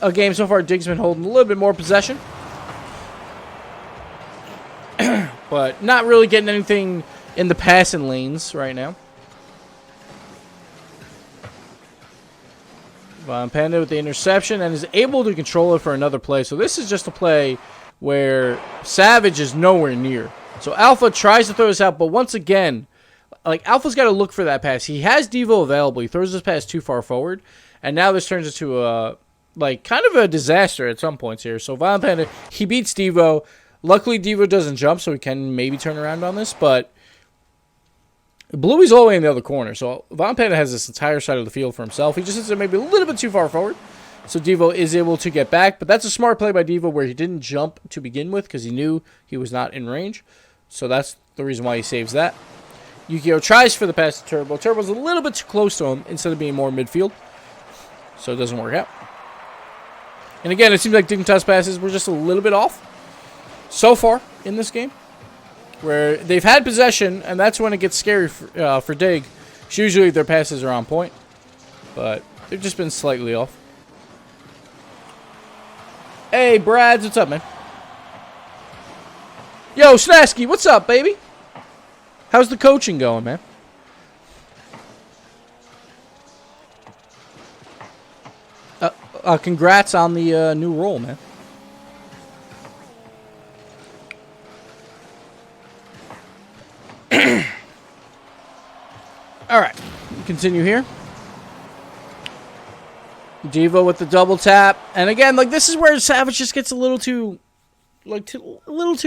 a game so far, Dig's been holding a little bit more possession. But not really getting anything in the passing lanes right now. Violent Panda with the interception and is able to control it for another play. So this is just a play where Savage is nowhere near. So Alpha tries to throw this out, but once again, like Alpha's got to look for that pass. He has Devo available. He throws this pass too far forward, and now this turns into a like kind of a disaster at some points here. So Violent Panda, he beats Devo. Luckily, Devo doesn't jump, so he can maybe turn around on this, but Bluey's all the way in the other corner. So Violent Panda has this entire side of the field for himself. He just hits it maybe a little bit too far forward. So Devo is able to get back. But that's a smart play by Devo where he didn't jump to begin with because he knew he was not in range. So that's the reason why he saves that. Yukio tries for the pass to Turbo. Turbo's a little bit too close to him instead of being more midfield. So it doesn't work out. And again, it seems like Dignitas passes were just a little bit off so far in this game. Where they've had possession, and that's when it gets scary for Dig. Usually their passes are on point. But they've just been slightly off. Hey, Brads, what's up, man? Yo, Snasky, what's up, baby? How's the coaching going, man? Congrats on the new role, man. All right, continue here. Devo with the double tap, and again, like this is where Savage just gets a little too,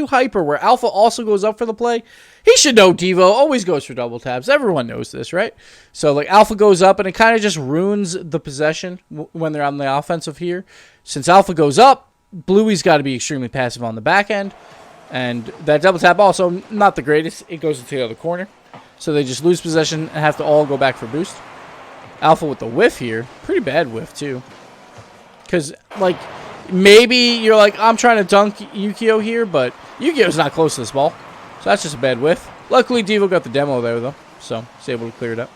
hyper. Where Alpha also goes up for the play. He should know Devo always goes for double taps. Everyone knows this, right? So like Alpha goes up, and it kind of just ruins the possession when they're on the offensive here. Since Alpha goes up, Bluey's got to be extremely passive on the back end, and that double tap also not the greatest. It goes into the other corner. So they just lose possession and have to all go back for boost. Alpha with the whiff here. Pretty bad whiff, too. Because, like, maybe you're like, I'm trying to dunk Yukio here, but Yukio's not close to this ball. So that's just a bad whiff. Luckily, Devo got the demo there, though. So, he's able to clear it up.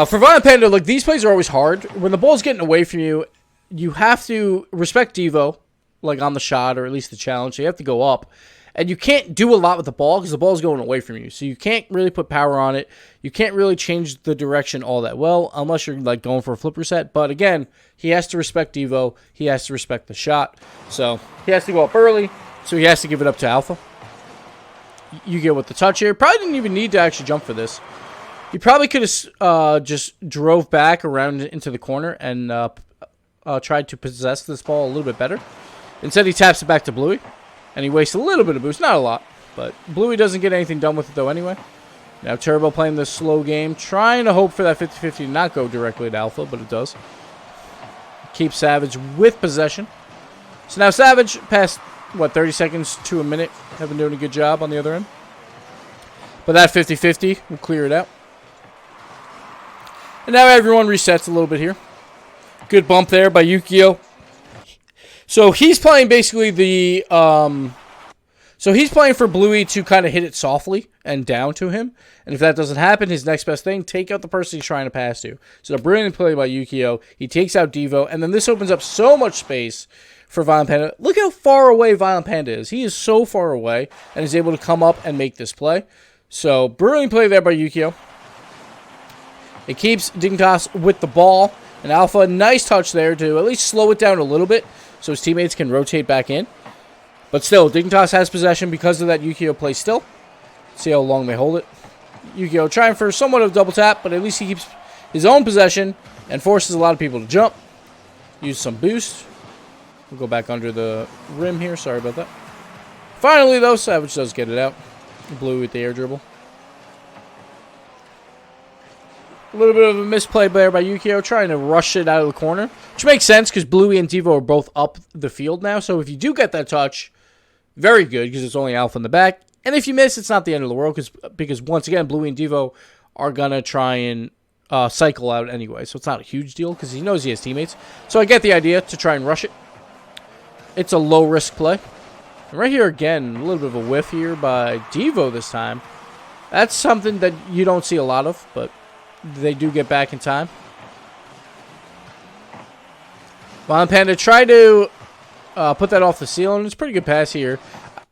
For Violent Panda, like, these plays are always hard. When the ball's getting away from you, you have to respect Devo, like, on the shot, or at least the challenge. So you have to go up. And you can't do a lot with the ball because the ball's going away from you. So you can't really put power on it. You can't really change the direction all that well unless you're, like, going for a flip reset. But, again, he has to respect Devo. He has to respect the shot. So he has to go up early. So he has to give it up to Alpha. You get with the touch here. Probably didn't even need to actually jump for this. He probably could have just drove back around into the corner and tried to possess this ball a little bit better. Instead, he taps it back to Bluey, and he wastes a little bit of boost. Not a lot, but Bluey doesn't get anything done with it, though, anyway. Now, Turbo playing this slow game, trying to hope for that 50-50 to not go directly to Alpha, but it does. Keeps Savage with possession. So now Savage, past, 30 seconds to a minute, have been doing a good job on the other end. But that 50-50 will clear it out. And now everyone resets a little bit here. Good bump there by Yukio. So he's playing basically the... So he's playing for Bluey to kind of hit it softly and down to him. And if that doesn't happen, his next best thing, take out the person he's trying to pass to. So a brilliant play by Yukio. He takes out Devo. And then this opens up so much space for Violent Panda. Look how far away Violent Panda is. He is so far away and is able to come up and make this play. So brilliant play there by Yukio. It keeps Dignitas with the ball. And Alpha, nice touch there to at least slow it down a little bit so his teammates can rotate back in. But still, Dignitas has possession because of that Yukio play still. See how long they hold it. Yukio trying for somewhat of a double tap, but at least he keeps his own possession and forces a lot of people to jump. Use some boost. We'll go back under the rim here. Sorry about that. Finally, though, Savage does get it out. Blue with the air dribble. A little bit of a misplay there by Yukio, trying to rush it out of the corner. Which makes sense, because Bluey and Devo are both up the field now. So if you do get that touch, very good, because it's only Alpha in the back. And if you miss, it's not the end of the world, because once again, Bluey and Devo are going to try and cycle out anyway. So it's not a huge deal, because he knows he has teammates. So I get the idea to try and rush it. It's a low-risk play. And right here, again, a little bit of a whiff here by Devo this time. That's something that you don't see a lot of, but they do get back in time. Violent Panda tried to put that off the ceiling. It's a pretty good pass here.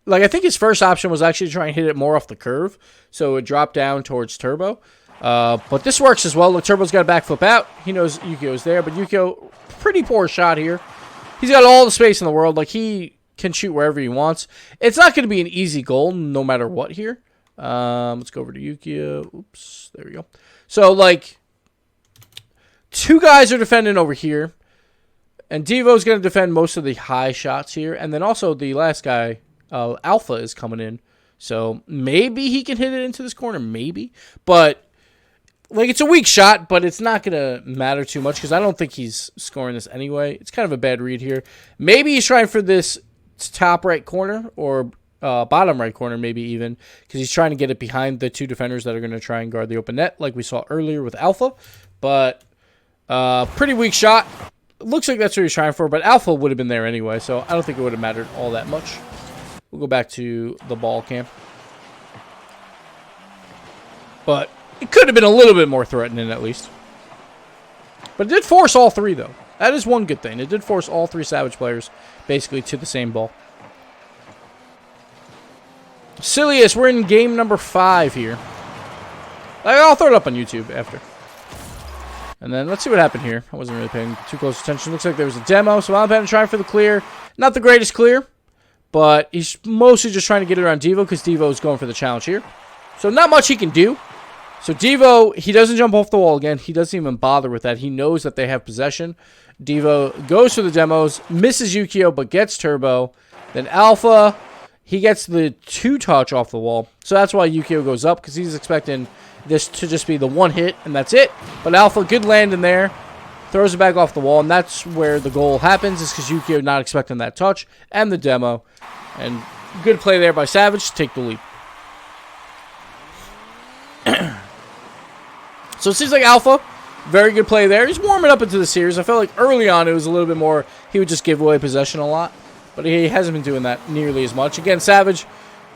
Like, I think his first option was actually to try and hit it more off the curve, so it dropped down towards Turbo. But this works as well. Look, Turbo's got a backflip out. He knows Yukio's there, but Yukio, pretty poor shot here. He's got all the space in the world. Like, he can shoot wherever he wants. It's not going to be an easy goal, no matter what here. Let's go over to Yukio. Oops, there we go. So, like, two guys are defending over here. And Devo's going to defend most of the high shots here. And then also the last guy, Alpha, is coming in. So, maybe he can hit it into this corner. Maybe. But, like, it's a weak shot, but it's not going to matter too much. Because I don't think he's scoring this anyway. It's kind of a bad read here. Maybe he's trying for this top right corner. Or bottom right corner, maybe even. Because he's trying to get it behind the two defenders that are going to try and guard the open net. Like we saw earlier with Alpha. But, pretty weak shot. Looks like that's what he's trying for, but Alpha would have been there anyway, so I don't think it would have mattered all that much. We'll go back to the ball cam. But it could have been a little bit more threatening, at least. But it did force all three, though. That is one good thing. It did force all three Savage players, basically, to the same ball. Silliest, we're in game number 5 here. I'll throw it up on YouTube after. And then let's see what happened here. I wasn't really paying too close attention. Looks like there was a demo. So Violent Panda trying for the clear. Not the greatest clear. But he's mostly just trying to get it around Devo because Devo is going for the challenge here. So not much he can do. So Devo, he doesn't jump off the wall again. He doesn't even bother with that. He knows that they have possession. Devo goes for the demos. Misses Yukio but gets Turbo. Then Alpha, he gets the 2-touch off the wall. So that's why Yukio goes up because he's expecting this to just be the one hit, and that's it. But Alpha, good land in there. Throws it back off the wall, and that's where the goal happens, is because Yukio not expecting that touch and the demo. And good play there by Savage to take the lead. So it seems like Alpha, very good play there. He's warming up into the series. I felt like early on it was a little bit more, he would just give away possession a lot. But he hasn't been doing that nearly as much. Again, Savage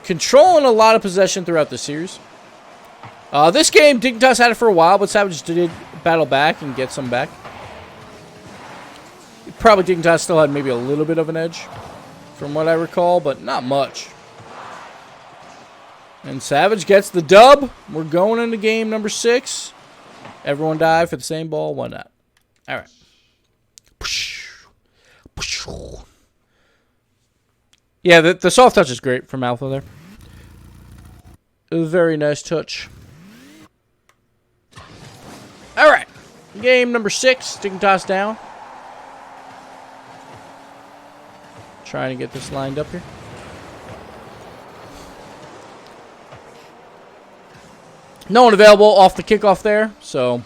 controlling a lot of possession throughout the series. This game, Dignitas had it for a while, but Savage did battle back and get some back. Probably Dignitas still had maybe a little bit of an edge, from what I recall, but not much. And Savage gets the dub. We're going into game number 6. Everyone dive for the same ball. Why not? All right. Yeah, the soft touch is great from Alpha there. A very nice touch. All right. Game number 6. Dignitas down. Trying to get this lined up here. No one available off the kickoff there, so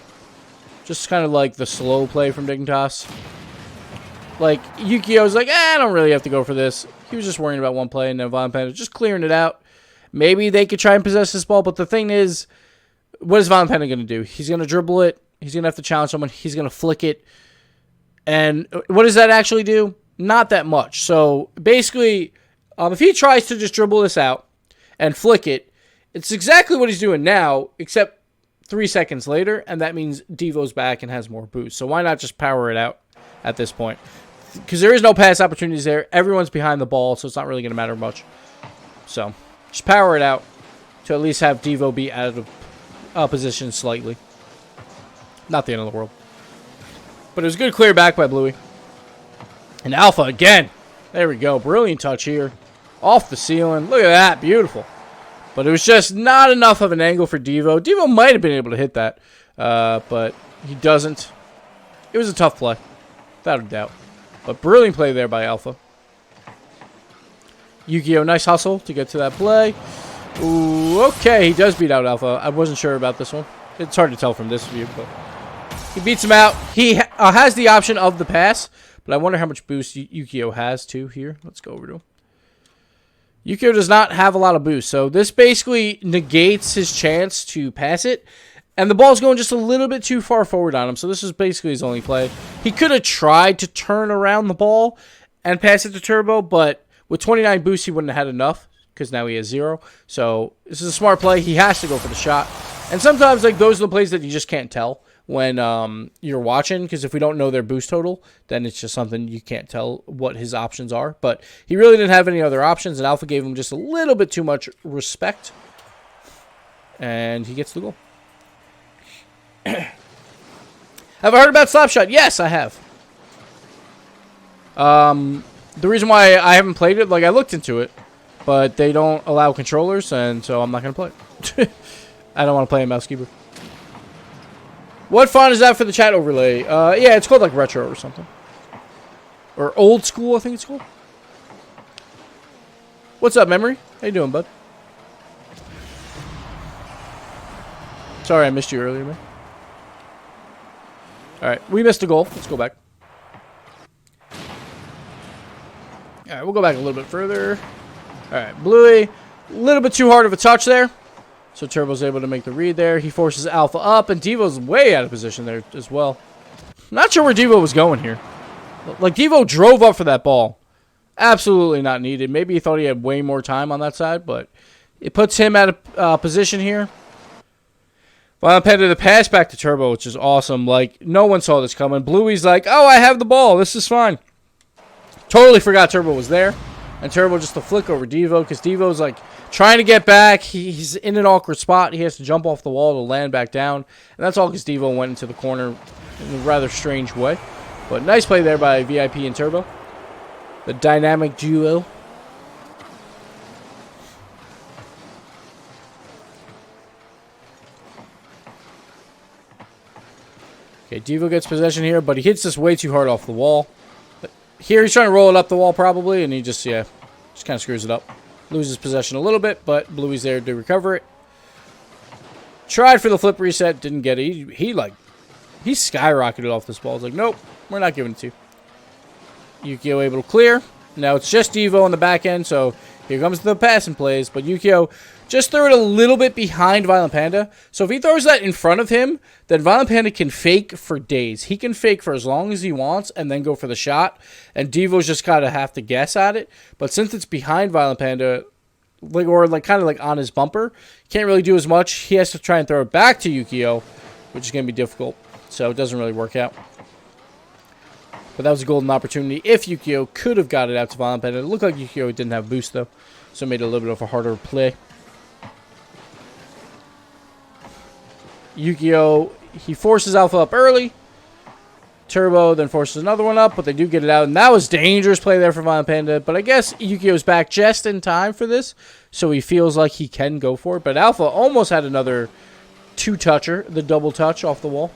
just kind of like the slow play from Dignitas. Like, Yukio's like, I don't really have to go for this. He was just worrying about one play, and then Von Penn was just clearing it out. Maybe they could try and possess this ball, but the thing is, what is Von Penn going to do? He's going to dribble it. He's going to have to challenge someone. He's going to flick it. And what does that actually do? Not that much. So, basically, if he tries to just dribble this out and flick it, it's exactly what he's doing now, except 3 seconds later, and that means Devo's back and has more boost. So why not just power it out at this point? Because there is no pass opportunities there. Everyone's behind the ball, so it's not really going to matter much. So just power it out to at least have Devo be out of position slightly. Not the end of the world. But it was a good clear back by Bluey. And Alpha again. There we go. Brilliant touch here. Off the ceiling. Look at that. Beautiful. But it was just not enough of an angle for Devo. Devo might have been able to hit that, but he doesn't. It was a tough play, without a doubt. But brilliant play there by Alpha. Yukio, nice hustle to get to that play. Ooh, okay, he does beat out Alpha. I wasn't sure about this one. It's hard to tell from this view, but he beats him out. He has the option of the pass, but I wonder how much boost Yukio has, too, here. Let's go over to him. Yukio does not have a lot of boost, so this basically negates his chance to pass it, and the ball's going just a little bit too far forward on him, so this is basically his only play. He could have tried to turn around the ball and pass it to Turbo, but with 29 boost, he wouldn't have had enough, because now he has 0, so this is a smart play. He has to go for the shot, and sometimes like those are the plays that you just can't tell when you're watching, because if we don't know their boost total, then it's just something you can't tell what his options are. But he really didn't have any other options, and Alpha gave him just a little bit too much respect, and he gets the goal. Have I heard about Slapshot? Yes, I have. The reason why I haven't played it, like I looked into it, but they don't allow controllers, and so I'm not going to play it. I don't want to play a mouse keyboard. What font is that for the chat overlay? Yeah, it's called like retro or something. Or old school, I think it's called. What's up, Memory? How you doing, bud? Sorry I missed you earlier, man. Alright, we missed a goal. Let's go back. Alright, we'll go back a little bit further. Alright, Bluey. A little bit too hard of a touch there. So Turbo's able to make the read there. He forces Alpha up, and Devo's way out of position there as well. Not sure where Devo was going here. Like, Devo drove up for that ball. Absolutely not needed. Maybe he thought he had way more time on that side, but it puts him out of position here. Von Penn to the pass back to Turbo, which is awesome. Like, no one saw this coming. Bluey's like, oh, I have the ball. This is fine. Totally forgot Turbo was there. And Turbo just to flick over Devo, because Devo's like trying to get back. He's in an awkward spot. He has to jump off the wall to land back down. And that's all because Devo went into the corner in a rather strange way. But nice play there by VIP and Turbo. The dynamic duo. Okay, Devo gets possession here, but he hits this way too hard off the wall. But here he's trying to roll it up the wall probably, and he just kind of screws it up. Loses possession a little bit, but Bluey's there to recover it. Tried for the flip reset, didn't get it. He skyrocketed off this ball. He's like, nope, we're not giving it to you. Yukio able to clear. Now it's just Devo on the back end, so here comes the passing plays. But Yukio just throw it a little bit behind Violent Panda. So if he throws that in front of him, then Violent Panda can fake for days. He can fake for as long as he wants and then go for the shot. And Devo's just kind of have to guess at it. But since it's behind Violent Panda, kind of on his bumper, can't really do as much. He has to try and throw it back to Yukio, which is going to be difficult. So it doesn't really work out. But that was a golden opportunity. If Yukio could have got it out to Violent Panda. It looked like Yukio didn't have boost, though. So it made it a little bit of a harder play. Yukio, he forces Alpha up early. Turbo then forces another one up, but they do get it out. And that was dangerous play there for Violent Panda. But I guess Yukio's back just in time for this. So he feels like he can go for it. But Alpha almost had another two-toucher, the double touch off the wall.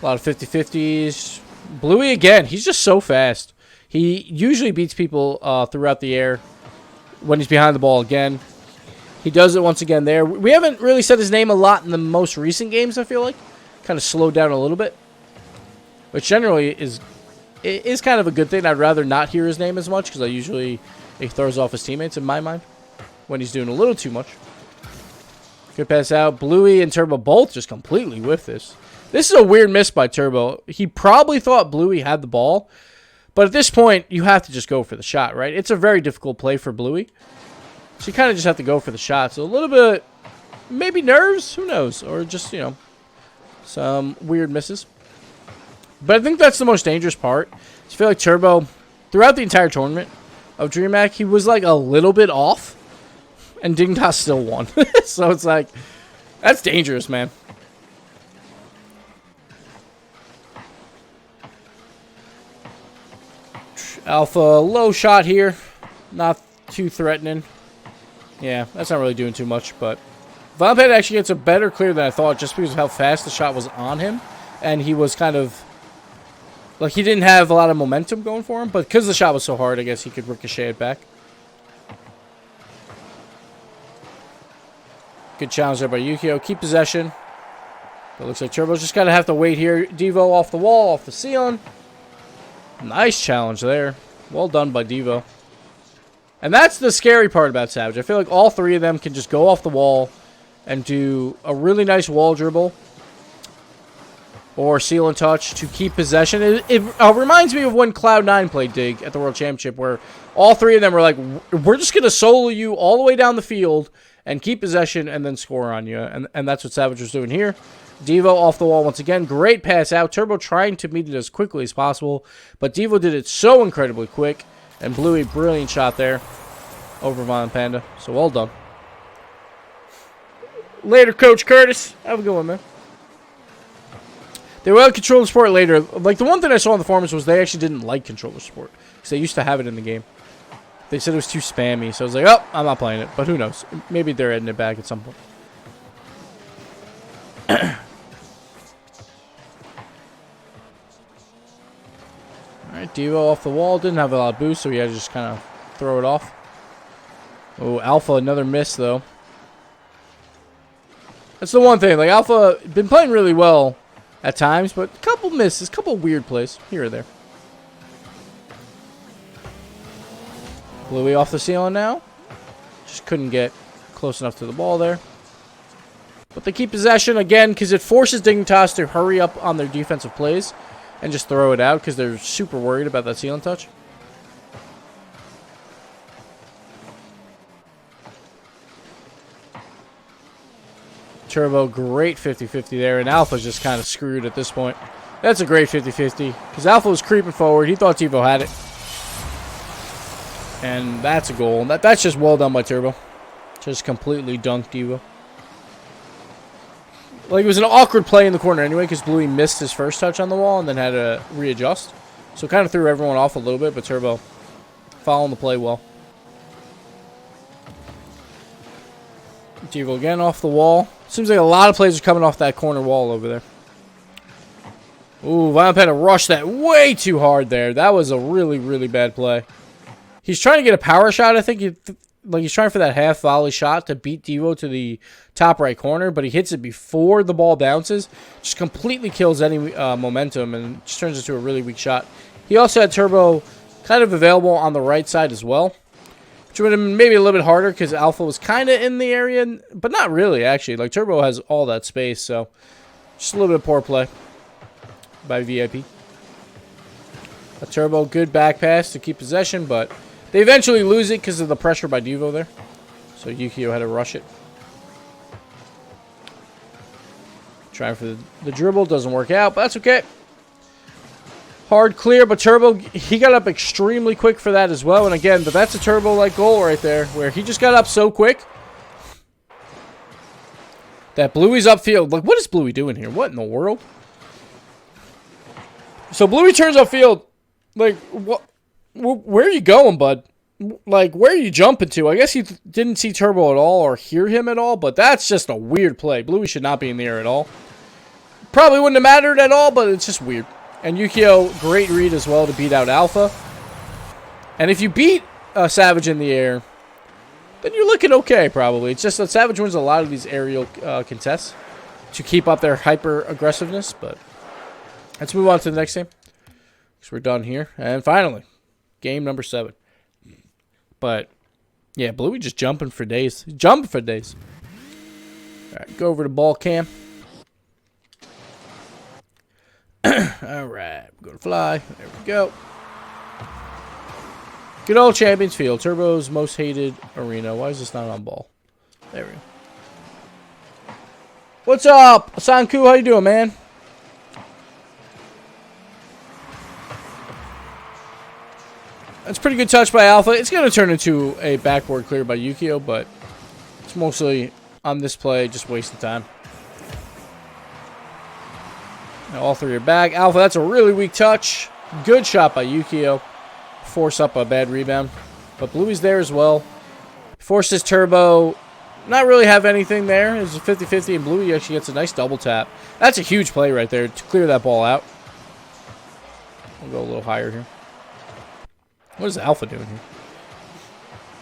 A lot of 50-50s. Bluey again. He's just so fast. He usually beats people throughout the air when he's behind the ball again. He does it once again there. We haven't really said his name a lot in the most recent games, I feel like. Kind of slowed down a little bit. Which generally is kind of a good thing. I'd rather not hear his name as much because it throws off his teammates in my mind when he's doing a little too much. Good pass out. Bluey and Turbo both just completely whiff this. This is a weird miss by Turbo. He probably thought Bluey had the ball. But at this point, you have to just go for the shot, right? It's a very difficult play for Bluey. So you kind of just have to go for the shot. So a little bit, maybe nerves, who knows? Or just, some weird misses. But I think that's the most dangerous part. I feel like Turbo, throughout the entire tournament of Dreamhack, he was like a little bit off. And Dignitas still won. So it's like, that's dangerous, man. Alpha, low shot here. Not too threatening. Yeah, that's not really doing too much, but Violent Panda actually gets a better clear than I thought just because of how fast the shot was on him. And he was kind of, like, he didn't have a lot of momentum going for him, but because the shot was so hard, I guess he could ricochet it back. Good challenge there by Yukio. Keep possession. But it looks like Turbo's just going to have to wait here. Devo off the wall, off the ceiling. Nice challenge there. Well done by Devo. And that's the scary part about Savage. I feel like all three of them can just go off the wall and do a really nice wall dribble or seal and touch to keep possession. It reminds me of when Cloud9 played Dig at the World Championship, where all three of them were like, we're just going to solo you all the way down the field and keep possession and then score on you. And that's what Savage was doing here. Devo off the wall once again. Great pass out. Turbo trying to meet it as quickly as possible. But Devo did it so incredibly quick. And Bluey, brilliant shot there over Violent Panda. So well done. Later, Coach Curtis. Have a good one, man. They will controller support later. Like, the one thing I saw in the forums was they actually didn't like controller support. Because they used to have it in the game. They said it was too spammy. So I was like, oh, I'm not playing it. But who knows? Maybe they're adding it back at some point. Alright, Devo off the wall. Didn't have a lot of boost, so he had to just kind of throw it off. Oh, Alpha, another miss, though. That's the one thing. Like, Alpha been playing really well at times, but a couple misses, a couple weird plays here or there. Bluey off the ceiling now. Just couldn't get close enough to the ball there. But they keep possession again because it forces Dignitas to hurry up on their defensive plays and just throw it out because they're super worried about that ceiling touch. Turbo, great 50-50 there, and Alpha's just kind of screwed at this point. That's a great 50-50 because Alpha was creeping forward. He thought Devo had it. And that's a goal. That's just well done by Turbo. Just completely dunked Devo. Like, it was an awkward play in the corner anyway because Bluey missed his first touch on the wall and then had to readjust. So it kind of threw everyone off a little bit, but Turbo following the play well. Devo again off the wall. Seems like a lot of plays are coming off that corner wall over there. Ooh, Violent Panda rushed that way too hard there. That was a really, really bad play. He's trying to get a power shot, I think. He's trying for that half volley shot to beat Devo to the top right corner, but he hits it before the ball bounces. Just completely kills any momentum and just turns into a really weak shot. He also had Turbo kind of available on the right side as well. Which would have been maybe a little bit harder because Alpha was kind of in the area, but not really, actually. Like, Turbo has all that space, so just a little bit of poor play by VIP. A Turbo, good back pass to keep possession, but they eventually lose it because of the pressure by Devo there. So Yukio had to rush it. Trying for the dribble, doesn't work out, but that's okay. Hard clear, but Turbo, he got up extremely quick for that as well. And again, but that's a Turbo-like goal right there, where he just got up so quick that Bluey's upfield. Like, what is Bluey doing here? What in the world? So Bluey turns upfield. Like, what? Where are you going, bud? Like, where are you jumping to? I guess he didn't see Turbo at all or hear him at all, but that's just a weird play. Bluey should not be in the air at all. Probably wouldn't have mattered at all, but it's just weird. And Yukio, great read as well to beat out Alpha. And if you beat Savage in the air, then you're looking okay, probably. It's just that Savage wins a lot of these aerial contests to keep up their hyper-aggressiveness. But let's move on to the next game, because we're done here. And finally, game number 7. But, yeah, Bluey just jumping for days. Jumping for days. All right, go over to ball cam. All right, we're going to fly. There we go. Good old Champions Field. Turbo's most hated arena. Why is this not on ball? There we go. What's up, Sanku? How you doing, man? That's a pretty good touch by Alpha. It's going to turn into a backboard clear by Yukio, but it's mostly on this play, just wasting time. All three are back. Alpha, that's a really weak touch. Good shot by Yukio. Force up a bad rebound. But Bluey's there as well. Forces Turbo. Not really have anything there. It's a 50-50, and Bluey actually gets a nice double tap. That's a huge play right there to clear that ball out. We'll go a little higher here. What is Alpha doing here?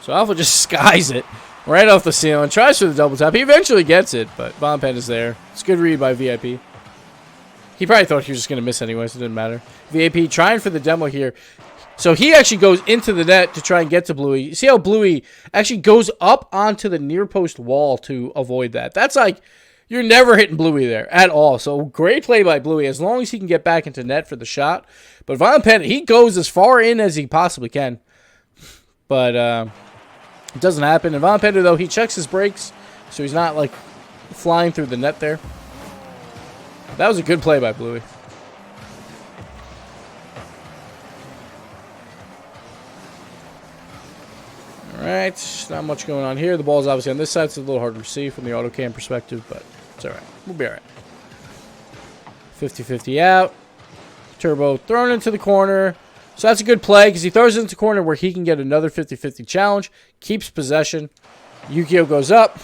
So Alpha just skies it right off the ceiling. Tries for the double tap. He eventually gets it, but Von Pen is there. It's a good read by VIP. He probably thought he was just going to miss anyway, so it didn't matter. VIP trying for the demo here. So he actually goes into the net to try and get to Bluey. You see how Bluey actually goes up onto the near post wall to avoid that. That's like, you're never hitting Bluey there at all. So great play by Bluey as long as he can get back into net for the shot. But Von Pen, he goes as far in as he possibly can. But it doesn't happen. And Von Pender, though, he checks his brakes, so he's not like flying through the net there. That was a good play by Bluey. All right, not much going on here. The ball's obviously on this side, so it's a little hard to receive from the auto cam perspective, but it's all right. We'll be all right. 50-50 out. Turbo thrown into the corner. So that's a good play because he throws it into the corner where he can get another 50-50 challenge. Keeps possession. Yukio goes up.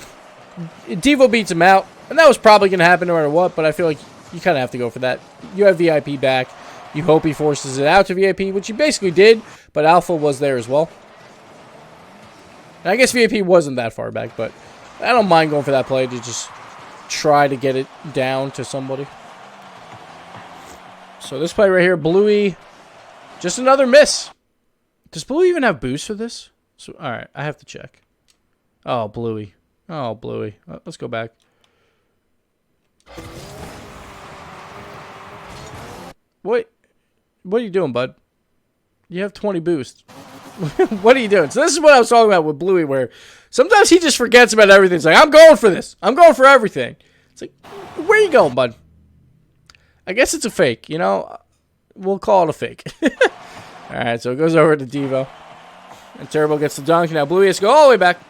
Devo beats him out. And that was probably going to happen no matter what, but I feel like you kind of have to go for that. You have VIP back. You hope he forces it out to VIP, which he basically did, but Alpha was there as well. And I guess VIP wasn't that far back, but I don't mind going for that play to just try to get it down to somebody. So this play right here, Bluey, just another miss. Does Bluey even have boost for this? So, all right, I have to check. Oh, Bluey. Oh, Bluey. Let's go back. What are you doing, bud? You have 20 boost. What are you doing? So this is what I was talking about with Bluey, where sometimes he just forgets about everything. It's like, I'm going for this. I'm going for everything. It's like, where are you going, bud? I guess it's a fake, you know? We'll call it a fake. All right, so it goes over to Devo. And Turbo gets the dunk. Now Bluey has to go all the way back.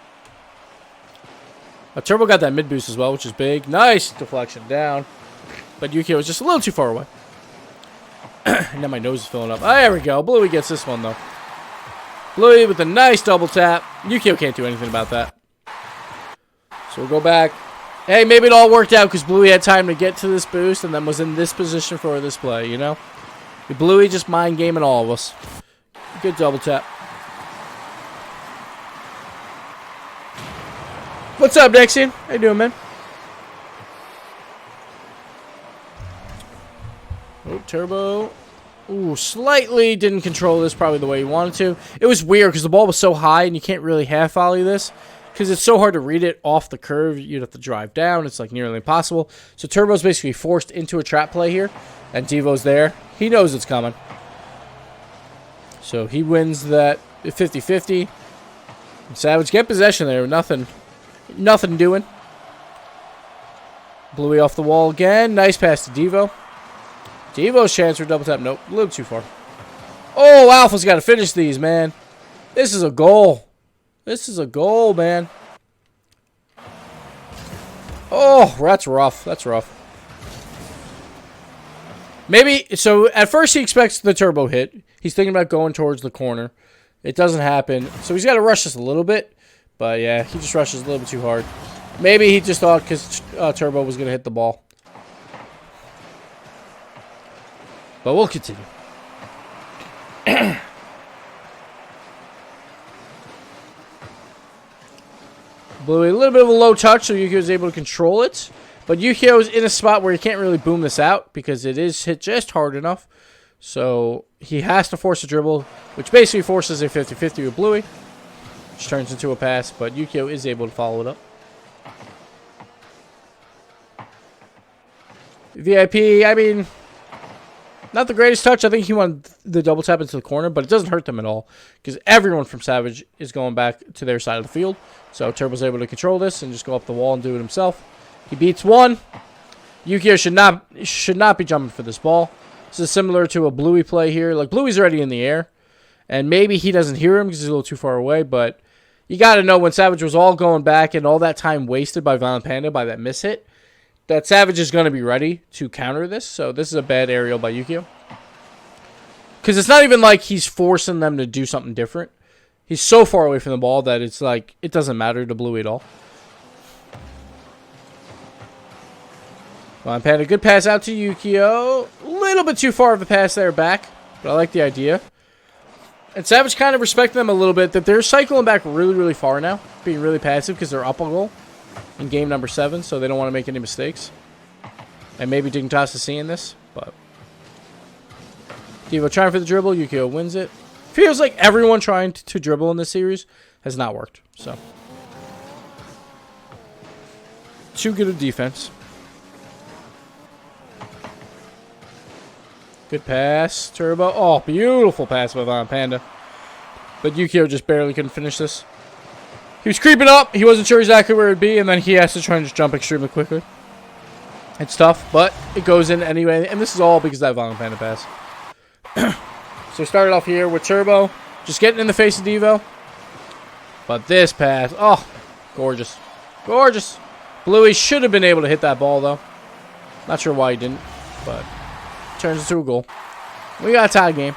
Turbo got that mid boost as well, which is big. Nice deflection down. But Yukio was just a little too far away. And now my nose is filling up. Oh, there we go. Bluey gets this one, though. Bluey with a nice double tap. Yukio can't do anything about that. So we'll go back. Hey, maybe it all worked out because Bluey had time to get to this boost and then was in this position for this play, you know? Bluey just mind gaming all of us. Good double tap. What's up, Dexian? How you doing, man? Oh, Turbo. Ooh, slightly didn't control this probably the way he wanted to. It was weird because the ball was so high and you can't really half volley this because it's so hard to read it off the curve. You'd have to drive down. It's like nearly impossible. So Turbo's basically forced into a trap play here, and Devo's there. He knows it's coming. So he wins that 50-50. Savage get possession there. Nothing doing. Bluey off the wall again. Nice pass to Devo. Devo's chance for double tap. Nope, a little too far. Oh, Alpha's got to finish these, man. This is a goal. This is a goal, man. Oh, that's rough. That's rough. Maybe, so at first he expects the turbo hit. He's thinking about going towards the corner. It doesn't happen. So he's got to rush this a little bit. But yeah, he just rushes a little bit too hard. Maybe he just thought because Turbo was going to hit the ball. But we'll continue. Bluey, a little bit of a low touch, so Yukio was able to control it. But Yukio is in a spot where he can't really boom this out because it is hit just hard enough. So he has to force a dribble, which basically forces a 50-50 with Bluey. Which turns into a pass, but Yukio is able to follow it up. VIP, I mean, not the greatest touch. I think he wanted the double tap into the corner, but it doesn't hurt them at all because everyone from Savage is going back to their side of the field. So Turbo's able to control this and just go up the wall and do it himself. He beats one. Yukio should not be jumping for this ball. This is similar to a Bluey play here. Like, Bluey's already in the air, and maybe he doesn't hear him because he's a little too far away, but you got to know when Savage was all going back and all that time wasted by Violent Panda by that miss hit, that Savage is going to be ready to counter this. So this is a bad aerial by Yukio. Because it's not even like he's forcing them to do something different. He's so far away from the ball that it's like it doesn't matter to Bluey at all. Violent Panda, good pass out to Yukio. A little bit too far of a pass there back, but I like the idea. And Savage kind of respecting them a little bit that they're cycling back really, really far now, being really passive because they're up a goal in game number 7, so they don't want to make any mistakes. And maybe Dignitas is seeing this, but Devo trying for the dribble. Yukio wins it. Feels like everyone trying to dribble in this series has not worked. So too good of defense. Good pass, Turbo. Oh, beautiful pass by Violent Panda. But Yukio just barely couldn't finish this. He was creeping up. He wasn't sure exactly where it would be, and then he has to try and just jump extremely quickly. It's tough, but it goes in anyway, and this is all because of that Violent Panda pass. So we started off here with Turbo, just getting in the face of Devo. But this pass, oh, gorgeous. Gorgeous. Bluey should have been able to hit that ball, though. Not sure why he didn't, but turns into a goal. We got a tie game.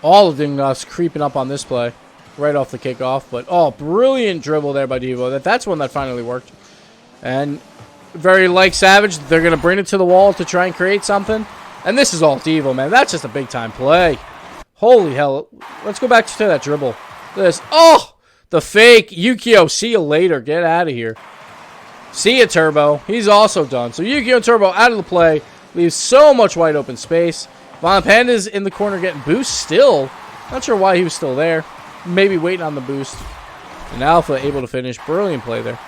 All of Dignitas creeping up on this play right off the kickoff. But, oh, brilliant dribble there by Devo. That's one that finally worked. And very like Savage, they're going to bring it to the wall to try and create something. And this is all Devo, man. That's just a big-time play. Holy hell. Let's go back to that dribble. This. Oh! The fake. Yukio, see you later. Get out of here. See ya, Turbo. He's also done. So Yukio and Turbo out of the play. Leaves so much wide open space. Violent Panda's in the corner getting boost still. Not sure why he was still there. Maybe waiting on the boost. And Alpha able to finish. Brilliant play there.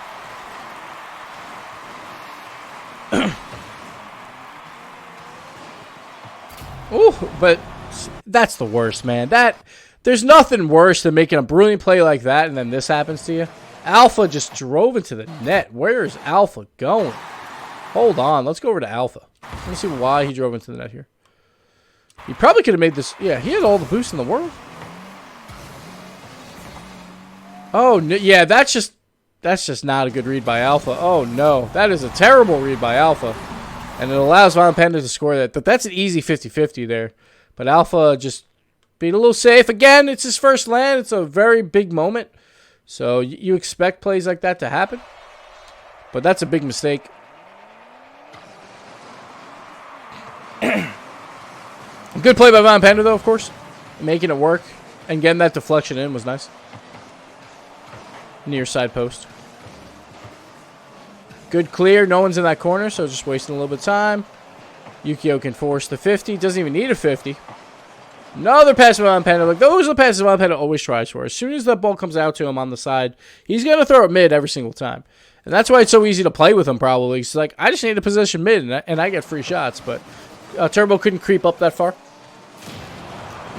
Ooh, but that's the worst, man. There's nothing worse than making a brilliant play like that and then this happens to you. Alpha just drove into the net. Where is Alpha going? Hold on. Let's go over to Alpha. Let me see why he drove into the net here. He probably could have made this. Yeah, he had all the boost in the world. Oh, no, yeah, that's just not a good read by Alpha. Oh, no. That is a terrible read by Alpha. And it allows Violent Panda to score that. But that's an easy 50-50 there. But Alpha just being a little safe. Again, it's his first land. It's a very big moment. So you expect plays like that to happen. But that's a big mistake. Good play by Violent Panda, though, of course. Making it work. And getting that deflection in was nice. Near side post. Good clear. No one's in that corner, so just wasting a little bit of time. Yukio can force the 50. Doesn't even need a 50. Another pass by Panda. Like, those are the passes Panda always tries for. As soon as that ball comes out to him on the side, he's going to throw it mid every single time. And that's why it's so easy to play with him, probably. It's like, I just need to position mid, and I get free shots. But Turbo couldn't creep up that far.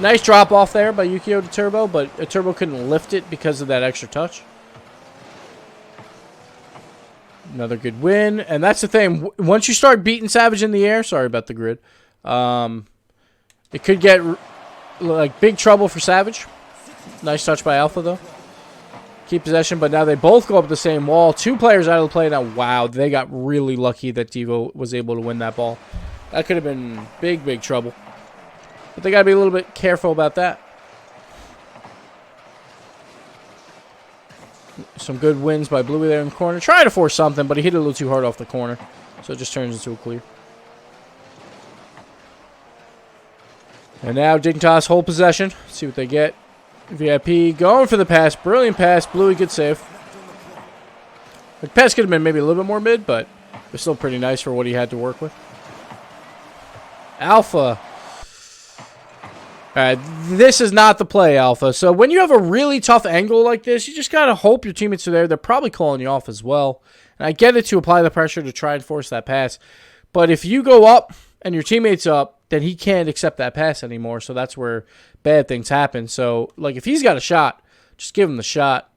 Nice drop off there by Yukio to Turbo, but Turbo couldn't lift it because of that extra touch. Another good win. And that's the thing. Once you start beating Savage in the air, sorry about the grid, it could get like big trouble for Savage. Nice touch by Alpha, though. Keep possession, but now they both go up the same wall. 2 players out of the play now. Wow, they got really lucky that Devo was able to win that ball. That could have been big, big trouble. But they got to be a little bit careful about that. Some good wins by Bluey there in the corner. Trying to force something, but he hit it a little too hard off the corner. So it just turns into a clear. And now Dignitas hold possession. See what they get. VIP going for the pass. Brilliant pass. Bluey, good save. The pass could have been maybe a little bit more mid, but it was still pretty nice for what he had to work with. Alpha. Alright, this is not the play, Alpha. So when you have a really tough angle like this, you just got to hope your teammates are there. They're probably calling you off as well. And I get it to apply the pressure to try and force that pass. But if you go up and your teammate's up, then he can't accept that pass anymore. So that's where bad things happen. So, like, if he's got a shot, just give him the shot.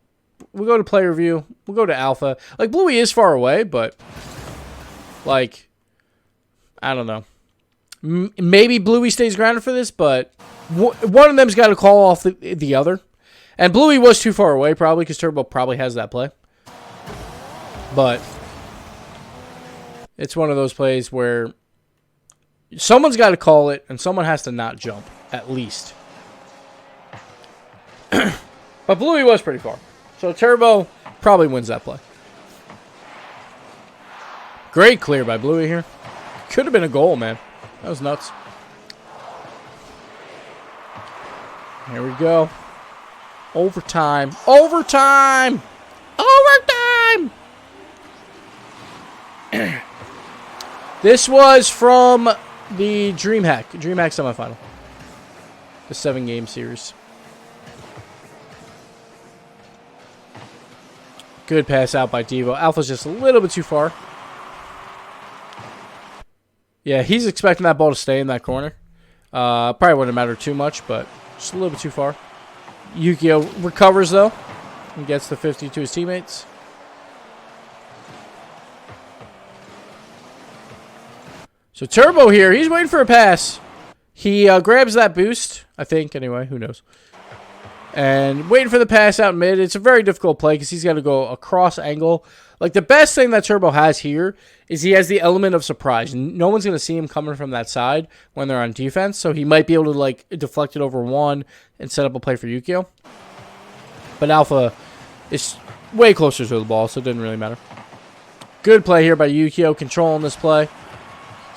We'll go to play review. We'll go to Alpha. Like, Bluey is far away, but, like, I don't know. Maybe Bluey stays grounded for this, but one of them's got to call off the other. And Bluey was too far away, probably, because Turbo probably has that play. But it's one of those plays where someone's got to call it, and someone has to not jump, at least. But Bluey was pretty far. So Turbo probably wins that play. Great clear by Bluey here. Could have been a goal, man. That was nuts. Here we go. Overtime. Overtime! Overtime! This was from the Dreamhack semifinal. The 7-game series. Good pass out by Devo. Alpha's just a little bit too far. Yeah, he's expecting that ball to stay in that corner. Probably wouldn't matter too much, but just a little bit too far. Yukio recovers, though, and gets the 50 to his teammates. So Turbo here, he's waiting for a pass. He grabs that boost, I think, anyway, who knows. And waiting for the pass out mid. It's a very difficult play because he's got to go across angle. Like, the best thing that Turbo has here is he has the element of surprise. No one's going to see him coming from that side when they're on defense, so he might be able to, like, deflect it over one and set up a play for Yukio. But Alpha is way closer to the ball, so it didn't really matter. Good play here by Yukio, controlling this play.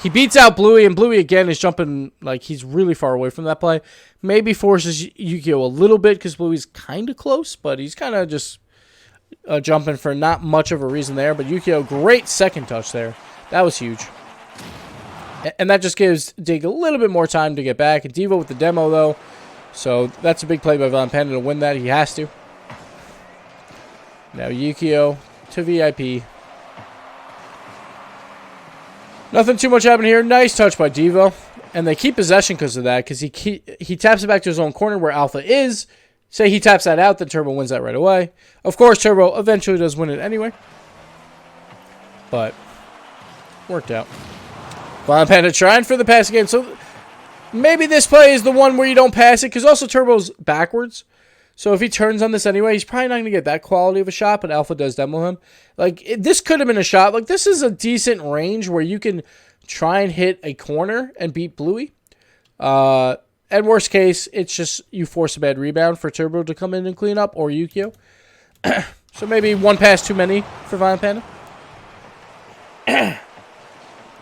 He beats out Bluey, and Bluey, again, is jumping, like, he's really far away from that play. Maybe forces Yukio a little bit because Bluey's kind of close, but he's kind of just jumping for not much of a reason there. But Yukio, great second touch there. That was huge. And that just gives Dig a little bit more time to get back. And Devo with the demo, though. So that's a big play by Panda to win that. He has to. Now Yukio to VIP. Nothing too much happened here. Nice touch by Devo. And they keep possession because of that. Because he taps it back to his own corner where Alpha is. Say he taps that out, then Turbo wins that right away. Of course, Turbo eventually does win it anyway. But worked out. Panda trying for the pass again. So maybe this play is the one where you don't pass it. Because also Turbo's backwards. So if he turns on this anyway, he's probably not going to get that quality of a shot. But Alpha does demo him. Like, this could have been a shot. Like, this is a decent range where you can try and hit a corner and beat Bluey. And worst case, it's just you force a bad rebound for Turbo to come in and clean up, or Yukio. So maybe one pass too many for Violent Panda.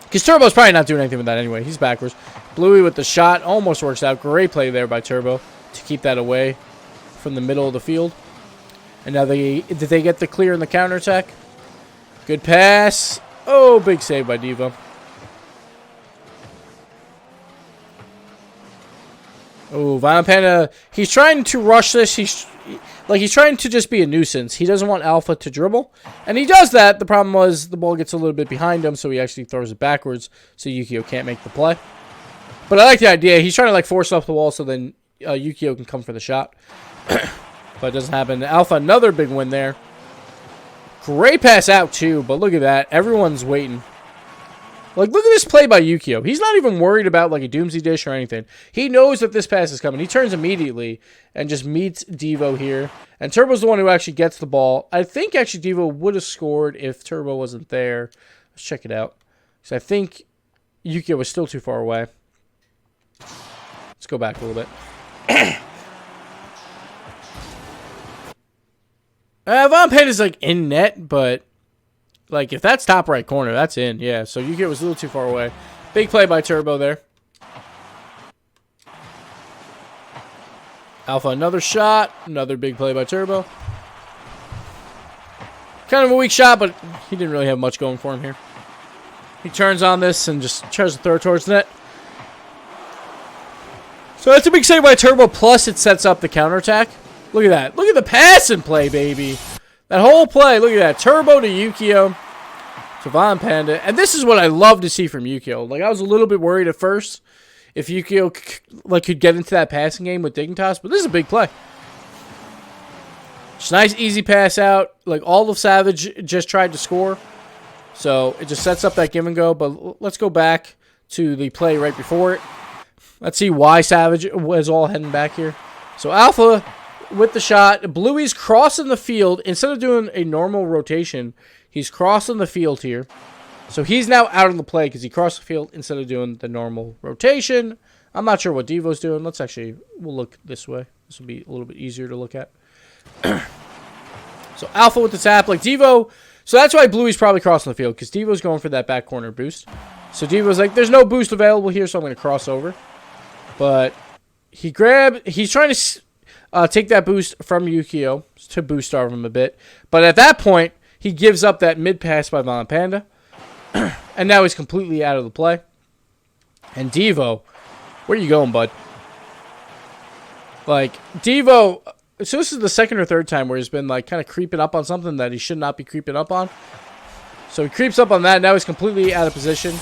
Because Turbo's probably not doing anything with that anyway. He's backwards. Bluey with the shot. Almost works out. Great play there by Turbo to keep that away from the middle of the field. And now did they get the clear in the counterattack? Good pass. Oh, big save by Devo. Oh, Violent Panda, he's trying to rush this. He's trying to just be a nuisance. He doesn't want Alpha to dribble, and he does that. The problem was the ball gets a little bit behind him, so he actually throws it backwards, so Yukio can't make the play. But I like the idea. He's trying to like force off the wall so then Yukio can come for the shot. But it doesn't happen. Alpha, another big win there. Great pass out, too, but look at that. Everyone's waiting. Like, look at this play by Yukio. He's not even worried about, like, a doomsday dish or anything. He knows that this pass is coming. He turns immediately and just meets Devo here. And Turbo's the one who actually gets the ball. I think, actually, Devo would have scored if Turbo wasn't there. Let's check it out. Because I think Yukio was still too far away. Let's go back a little bit. Von Penn is, like, in net, but... Like, if that's top right corner, that's in. Yeah, so Yukio was a little too far away. Big play by Turbo there. Alpha, another shot. Another big play by Turbo. Kind of a weak shot, but he didn't really have much going for him here. He turns on this and just tries to throw it towards the net. So that's a big save by Turbo, plus it sets up the counterattack. Look at that. Look at the pass and play, baby. That whole play, look at that. Turbo to Yukio, to Von Panda. And this is what I love to see from Yukio. Like, I was a little bit worried at first if Yukio could get into that passing game with Dignitas, but this is a big play. Just nice, easy pass out. Like, all of Savage just tried to score. So, it just sets up that give and go. But let's go back to the play right before it. Let's see why Savage was all heading back here. So, Alpha... with the shot, Bluey's crossing the field. Instead of doing a normal rotation, he's crossing the field here. So he's now out of the play because he crossed the field instead of doing the normal rotation. I'm not sure what Devo's doing. We'll look this way. This will be a little bit easier to look at. So Alpha with the tap, like Devo. So that's why Bluey's probably crossing the field because Devo's going for that back corner boost. So Devo's like, there's no boost available here, so I'm going to cross over. But he's trying to... take that boost from Yukio to boost starve him a bit. But at that point, he gives up that mid-pass by Von Panda. And now he's completely out of the play. And Devo, where are you going, bud? Like, Devo... So this is the second or third time where he's been, like, kind of creeping up on something that he should not be creeping up on. So he creeps up on that. Now he's completely out of position.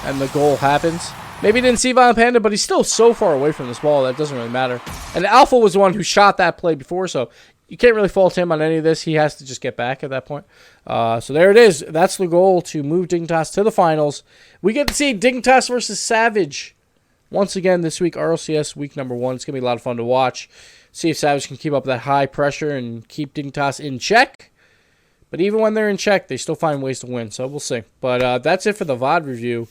And the goal happens. Maybe he didn't see Violent Panda, but he's still so far away from this ball that it doesn't really matter. And Alpha was the one who shot that play before, so you can't really fault him on any of this. He has to just get back at that point. So there it is. That's the goal, to move Dignitas to the finals. We get to see Dignitas versus Savage once again this week, RLCS week number 1. It's going to be a lot of fun to watch. See if Savage can keep up that high pressure and keep Dignitas in check. But even when they're in check, they still find ways to win, so we'll see. But that's it for the VOD review.